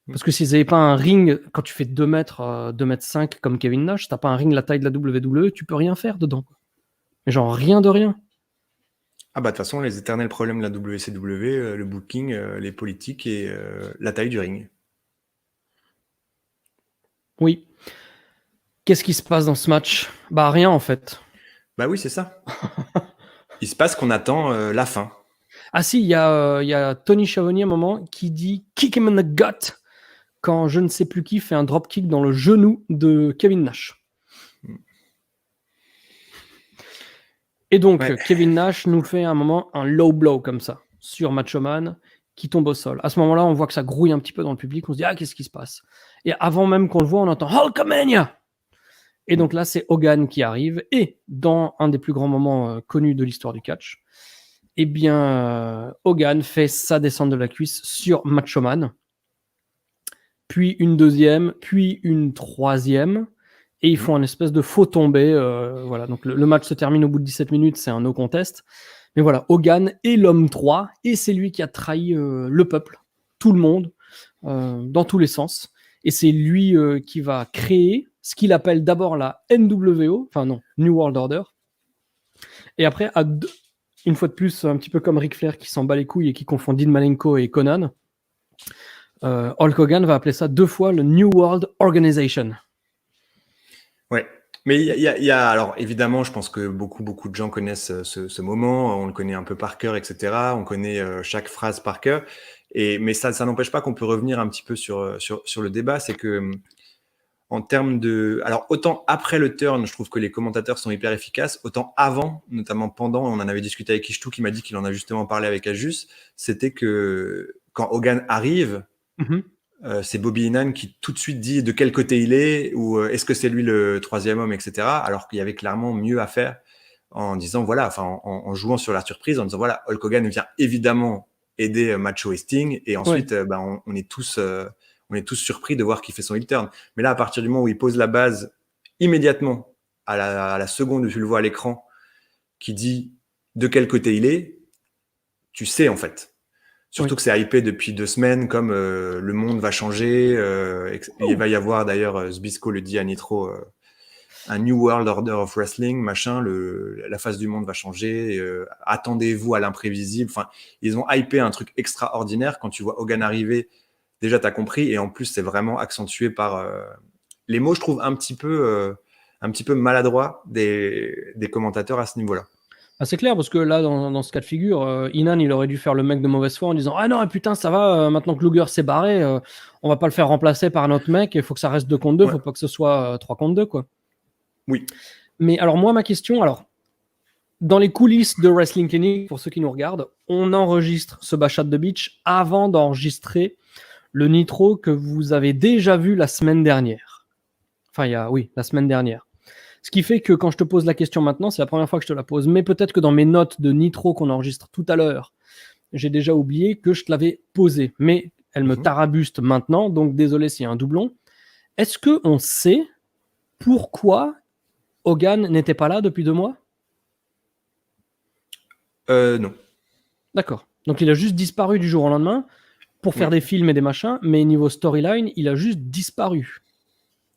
Parce que s'ils n'avaient pas un ring, quand tu fais 2 mètres, 2 mètres 5 comme Kevin Nash, t'as pas un ring la taille de la WWE, tu peux rien faire dedans. Mais genre rien de rien. Ah bah de toute façon, les éternels problèmes de la WCW, le booking, les politiques et la taille du ring. Oui. Qu'est-ce qui se passe dans ce match? Bah rien en fait. Bah oui, c'est ça. Il se passe qu'on attend la fin. Ah si, il y a Tony Schiavone à un moment qui dit « Kick him in the gut » quand je ne sais plus qui fait un dropkick dans le genou de Kevin Nash. Et donc, Ouais. Kevin Nash nous fait à un moment un low blow comme ça, sur Macho Man, qui tombe au sol. À ce moment-là, on voit que ça grouille un petit peu dans le public. On se dit, ah, qu'est-ce qui se passe? Et avant même qu'on le voit, on entend Hulkamania! Et donc là, c'est Hogan qui arrive. Et dans un des plus grands moments connus de l'histoire du catch, eh bien, Hogan fait sa descente de la cuisse sur Macho Man. Puis une deuxième, puis une troisième. Et ils font un espèce de faux tombé. Voilà. Donc le match se termine au bout de 17 minutes, c'est un no contest. Mais voilà, Hogan est l'homme 3, et c'est lui qui a trahi le peuple, tout le monde, dans tous les sens. Et c'est lui qui va créer ce qu'il appelle d'abord la NWO, enfin non, New World Order. Et après, une fois de plus, un petit peu comme Ric Flair qui s'en bat les couilles et qui confond Dean Malenko et Conan, Hulk Hogan va appeler ça 2 fois le New World Organization. Ouais. Mais il y a, alors évidemment, je pense que beaucoup de gens connaissent ce moment, on le connaît un peu par cœur, etc. On connaît chaque phrase par cœur. Mais ça n'empêche pas qu'on peut revenir un petit peu sur le débat. C'est que en termes de, alors autant après le turn, je trouve que les commentateurs sont hyper efficaces, autant avant, notamment pendant, on en avait discuté avec Ishtou qui m'a dit qu'il en a justement parlé avec Ajus, c'était que quand Hogan arrive, c'est Bobby Heenan qui tout de suite dit de quel côté il est ou est-ce que c'est lui le troisième homme, etc. Alors qu'il y avait clairement mieux à faire en disant voilà, enfin en jouant sur la surprise, en disant voilà, Hulk Hogan vient évidemment aider Macho et Sting et ensuite on est tous surpris de voir qu'il fait son heel turn. Mais là, à partir du moment où il pose la base immédiatement à la seconde où tu le vois à l'écran, qui dit de quel côté il est, tu sais en fait. Surtout que c'est hypé depuis 2 semaines, comme le monde va changer. Il va y avoir d'ailleurs, Zbyszko le dit à Nitro, un New World Order of Wrestling, machin. La face du monde va changer. Attendez-vous à l'imprévisible. Enfin, ils ont hypé un truc extraordinaire. Quand tu vois Hogan arriver, déjà t'as compris. Et en plus, c'est vraiment accentué par les mots, je trouve un petit peu maladroits des commentateurs à ce niveau-là. Ah, c'est clair, parce que là, dans ce cas de figure, Inan, il aurait dû faire le mec de mauvaise foi en disant ah non, putain, ça va, maintenant que Luger s'est barré, on va pas le faire remplacer par un autre mec, il faut que ça reste 2 contre 2, Ouais. faut pas que ce soit 3 contre 2, quoi. Oui. Mais alors, moi, ma question, dans les coulisses de Wrestling Clinic, pour ceux qui nous regardent, on enregistre ce Bash at the Beach avant d'enregistrer le Nitro que vous avez déjà vu la semaine dernière. Enfin, la semaine dernière. Ce qui fait que quand je te pose la question maintenant, c'est la première fois que je te la pose. Mais peut-être que dans mes notes de Nitro qu'on enregistre tout à l'heure, j'ai déjà oublié que je te l'avais posée. Mais elle me tarabuste maintenant, donc désolé s'il y a un doublon. Est-ce qu'on sait pourquoi Hogan n'était pas là depuis 2 mois ? Non. D'accord. Donc il a juste disparu du jour au lendemain pour faire des films et des machins, mais niveau storyline, il a juste disparu.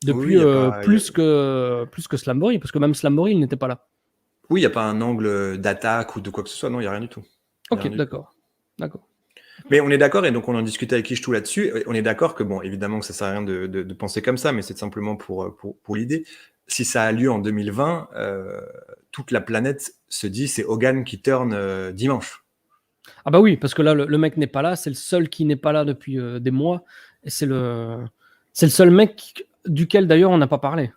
Depuis plus que Slamboree, parce que même Slamboree, il n'était pas là. Oui, il n'y a pas un angle d'attaque ou de quoi que ce soit, non, il n'y a rien du tout. Ok, d'accord. Mais on est d'accord, et donc on en discutait avec Ishtou là-dessus, on est d'accord que, bon, évidemment que ça sert à rien de penser comme ça, mais c'est simplement pour l'idée. Si ça a lieu en 2020, toute la planète se dit c'est Hogan qui turn dimanche. Ah bah oui, parce que là, le mec n'est pas là, c'est le seul qui n'est pas là depuis des mois, et c'est le seul mec duquel d'ailleurs on n'a pas parlé.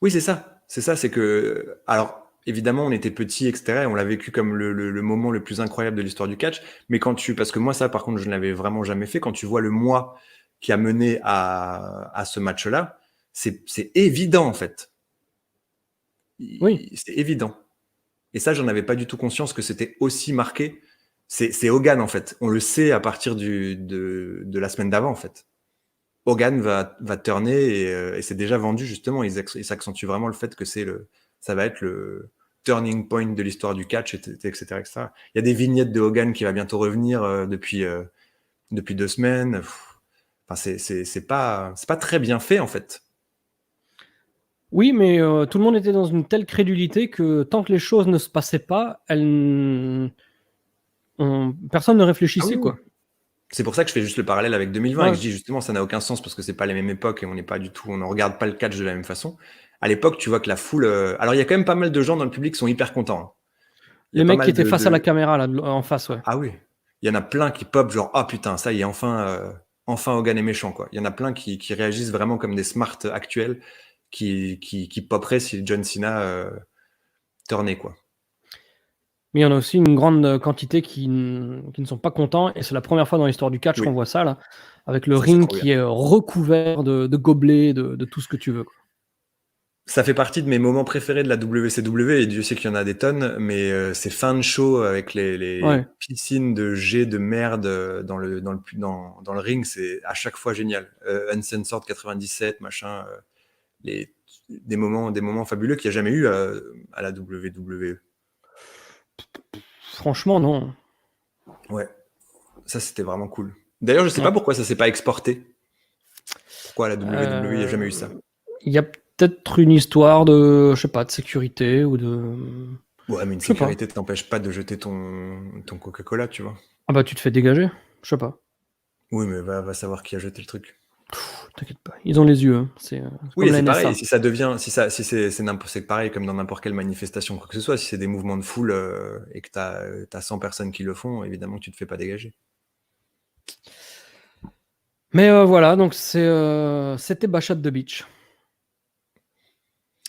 Oui, c'est ça, c'est que, alors, évidemment, on était petits, etc., et on l'a vécu comme le moment le plus incroyable de l'histoire du catch, mais parce que moi, ça, par contre, je ne l'avais vraiment jamais fait, quand tu vois le mois qui a mené à ce match-là, c'est évident, en fait. Oui. C'est évident. Et ça, j'en avais pas du tout conscience que c'était aussi marqué. C'est Hogan, en fait. On le sait à partir de la semaine d'avant, en fait. Hogan va turner et c'est déjà vendu, justement. Ils s'accentuent vraiment le fait que ça va être le turning point de l'histoire du catch, etc., etc. Il y a des vignettes de Hogan qui va bientôt revenir depuis 2 semaines. Enfin, c'est pas très bien fait, en fait. Oui, mais tout le monde était dans une telle crédulité que tant que les choses ne se passaient pas, personne ne réfléchissait, quoi. C'est pour ça que je fais juste le parallèle avec 2020 et que je dis justement ça n'a aucun sens parce que c'est pas les mêmes époques et on ne regarde pas le catch de la même façon. À l'époque, tu vois que la foule, alors il y a quand même pas mal de gens dans le public qui sont hyper contents. Les mecs qui étaient face à la caméra là, en face, ouais. Ah oui, il y en a plein qui pop genre ah putain ça y est enfin Hogan est méchant quoi. Il y en a plein qui réagissent vraiment comme des smarts actuels qui poperaient si John Cena turnait quoi. Mais il y en a aussi une grande quantité qui ne sont pas contents, et c'est la première fois dans l'histoire du catch qu'on voit ça, là, avec le ring qui est recouvert de gobelets, de tout ce que tu veux, quoi. Ça fait partie de mes moments préférés de la WCW, et Dieu sait qu'il y en a des tonnes, mais ces fins de show avec les piscines de jets de merde dans le ring, c'est à chaque fois génial. Uncensored 97, machin, des moments fabuleux qu'il n'y a jamais eu à la WWE. Franchement, non. Ouais, ça c'était vraiment cool. D'ailleurs, je sais pas pourquoi ça s'est pas exporté. Pourquoi à la WWE il n'y a jamais eu ça. Il y a peut-être une histoire de, je sais pas, de sécurité ou de... Ouais, mais une sécurité t'empêche pas de jeter ton Coca-Cola, tu vois. Ah bah tu te fais dégager, je sais pas. Oui, mais va savoir qui a jeté le truc. T'inquiète pas, ils ont les yeux. Hein. C'est oui, c'est pareil. Si ça devient, c'est pareil comme dans n'importe quelle manifestation, quoi que ce soit. Si c'est des mouvements de foule et que t'as 100 personnes qui le font, évidemment que tu te fais pas dégager. Mais voilà, donc c'était Bash at the Beach.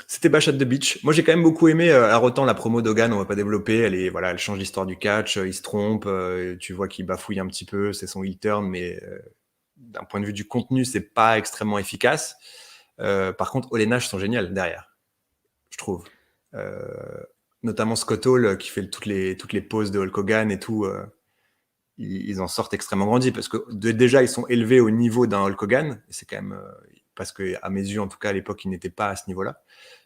C'était Bash at the Beach. Moi, j'ai quand même beaucoup aimé. Alors autant la promo d'Hogan, on va pas développer. Elle change l'histoire du catch. Il se trompe. Tu vois qu'il bafouille un petit peu. C'est son heel turn, mais d'un point de vue du contenu, c'est pas extrêmement efficace. Par contre, Hall et Nash sont géniales derrière, je trouve. Notamment Scott Hall qui fait toutes les poses de Hulk Hogan et tout. Ils en sortent extrêmement grandis parce que déjà ils sont élevés au niveau d'un Hulk Hogan. C'est quand même parce que à mes yeux en tout cas à l'époque ils n'étaient pas à ce niveau-là.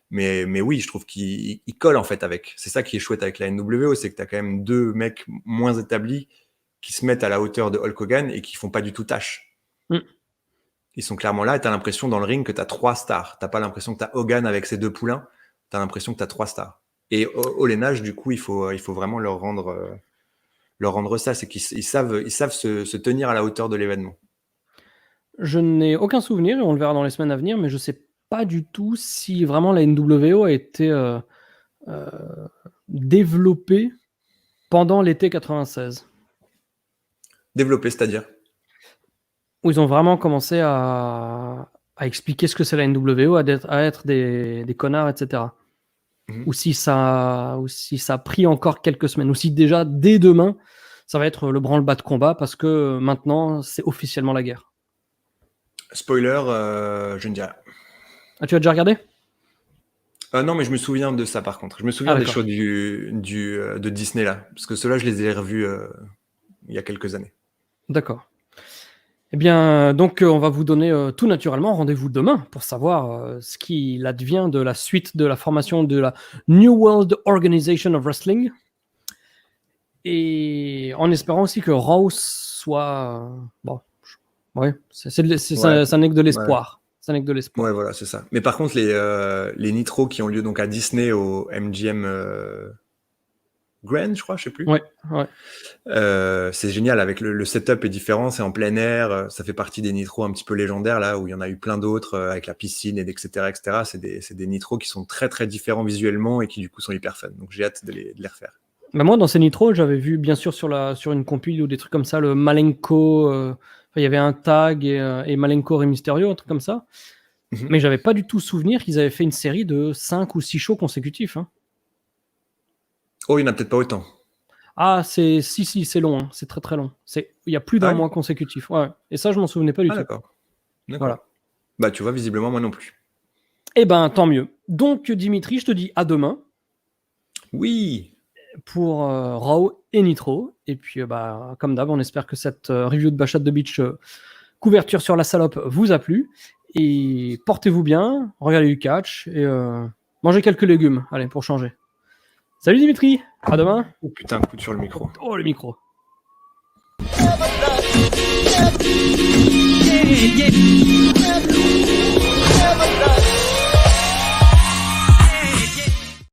Mais oui, je trouve qu'ils collent en fait avec. C'est ça qui est chouette avec la NWO, c'est que tu as quand même 2 mecs moins établis qui se mettent à la hauteur de Hulk Hogan et qui font pas du tout tâche. Ils sont clairement là et tu as l'impression dans le ring que tu as 3 stars. Tu n'as pas l'impression que tu as Hogan avec ses 2 poulains. Tu as l'impression que tu as 3 stars. Et au Lénage, du coup, il faut vraiment leur rendre ça. C'est qu'ils savent se tenir à la hauteur de l'événement. Je n'ai aucun souvenir, et on le verra dans les semaines à venir, mais je ne sais pas du tout si vraiment la NWO a été développée pendant l'été 96. Développée, c'est-à-dire Où ils ont vraiment commencé à expliquer ce que c'est la NWO, à être des connards, etc. Ou si ça a pris encore quelques semaines, ou si déjà, dès demain, ça va être le branle-bas de combat, parce que maintenant, c'est officiellement la guerre. Spoiler, je ne dirais rien. Ah, tu as déjà regardé ? Non, mais je me souviens de ça, par contre. Je me souviens des shows de Disney, là. Parce que ceux-là, je les ai revus il y a quelques années. D'accord. Eh bien, donc, on va vous donner tout naturellement rendez-vous demain pour savoir ce qu'il advient de la suite de la formation de la New World Organization of Wrestling. Et en espérant aussi que Raw soit... bon, ouais, ça n'est que de l'espoir. Ouais. Ça n'est que de l'espoir. Ouais, voilà, c'est ça. Mais par contre, les nitros qui ont lieu donc à Disney au MGM Grand, je crois, je sais plus. Ouais. C'est génial, avec le setup est différent, c'est en plein air, ça fait partie des nitros un petit peu légendaires là, où il y en a eu plein d'autres avec la piscine et etc. C'est des nitros qui sont très très différents visuellement et qui du coup sont hyper fun. Donc j'ai hâte de les refaire. Bah moi, dans ces nitros, j'avais vu bien sûr sur une compile ou des trucs comme ça, le Malenko. Il y avait un tag et Malenko Rey Mysterio, un truc comme ça. Mais j'avais pas du tout souvenir qu'ils avaient fait une série de 5 ou 6 shows consécutifs. Hein. Oh, il n'y en a peut-être pas autant. Ah, c'est long, hein. C'est très très long. Il y a plus d'un mois consécutif. Ouais. Et ça, je m'en souvenais pas du tout. D'accord. Voilà. Bah, tu vois, visiblement, moi non plus. Eh ben, tant mieux. Donc, Dimitri, je te dis à demain. Oui. Pour Raw et Nitro. Et puis, comme d'hab, on espère que cette review de Bash at the Beach, couverture sur la salope, vous a plu. Et portez-vous bien, regardez du catch et mangez quelques légumes. Allez, pour changer. Salut Dimitri, à demain. Oh putain, coup sur le micro. Oh, le micro. Yeah.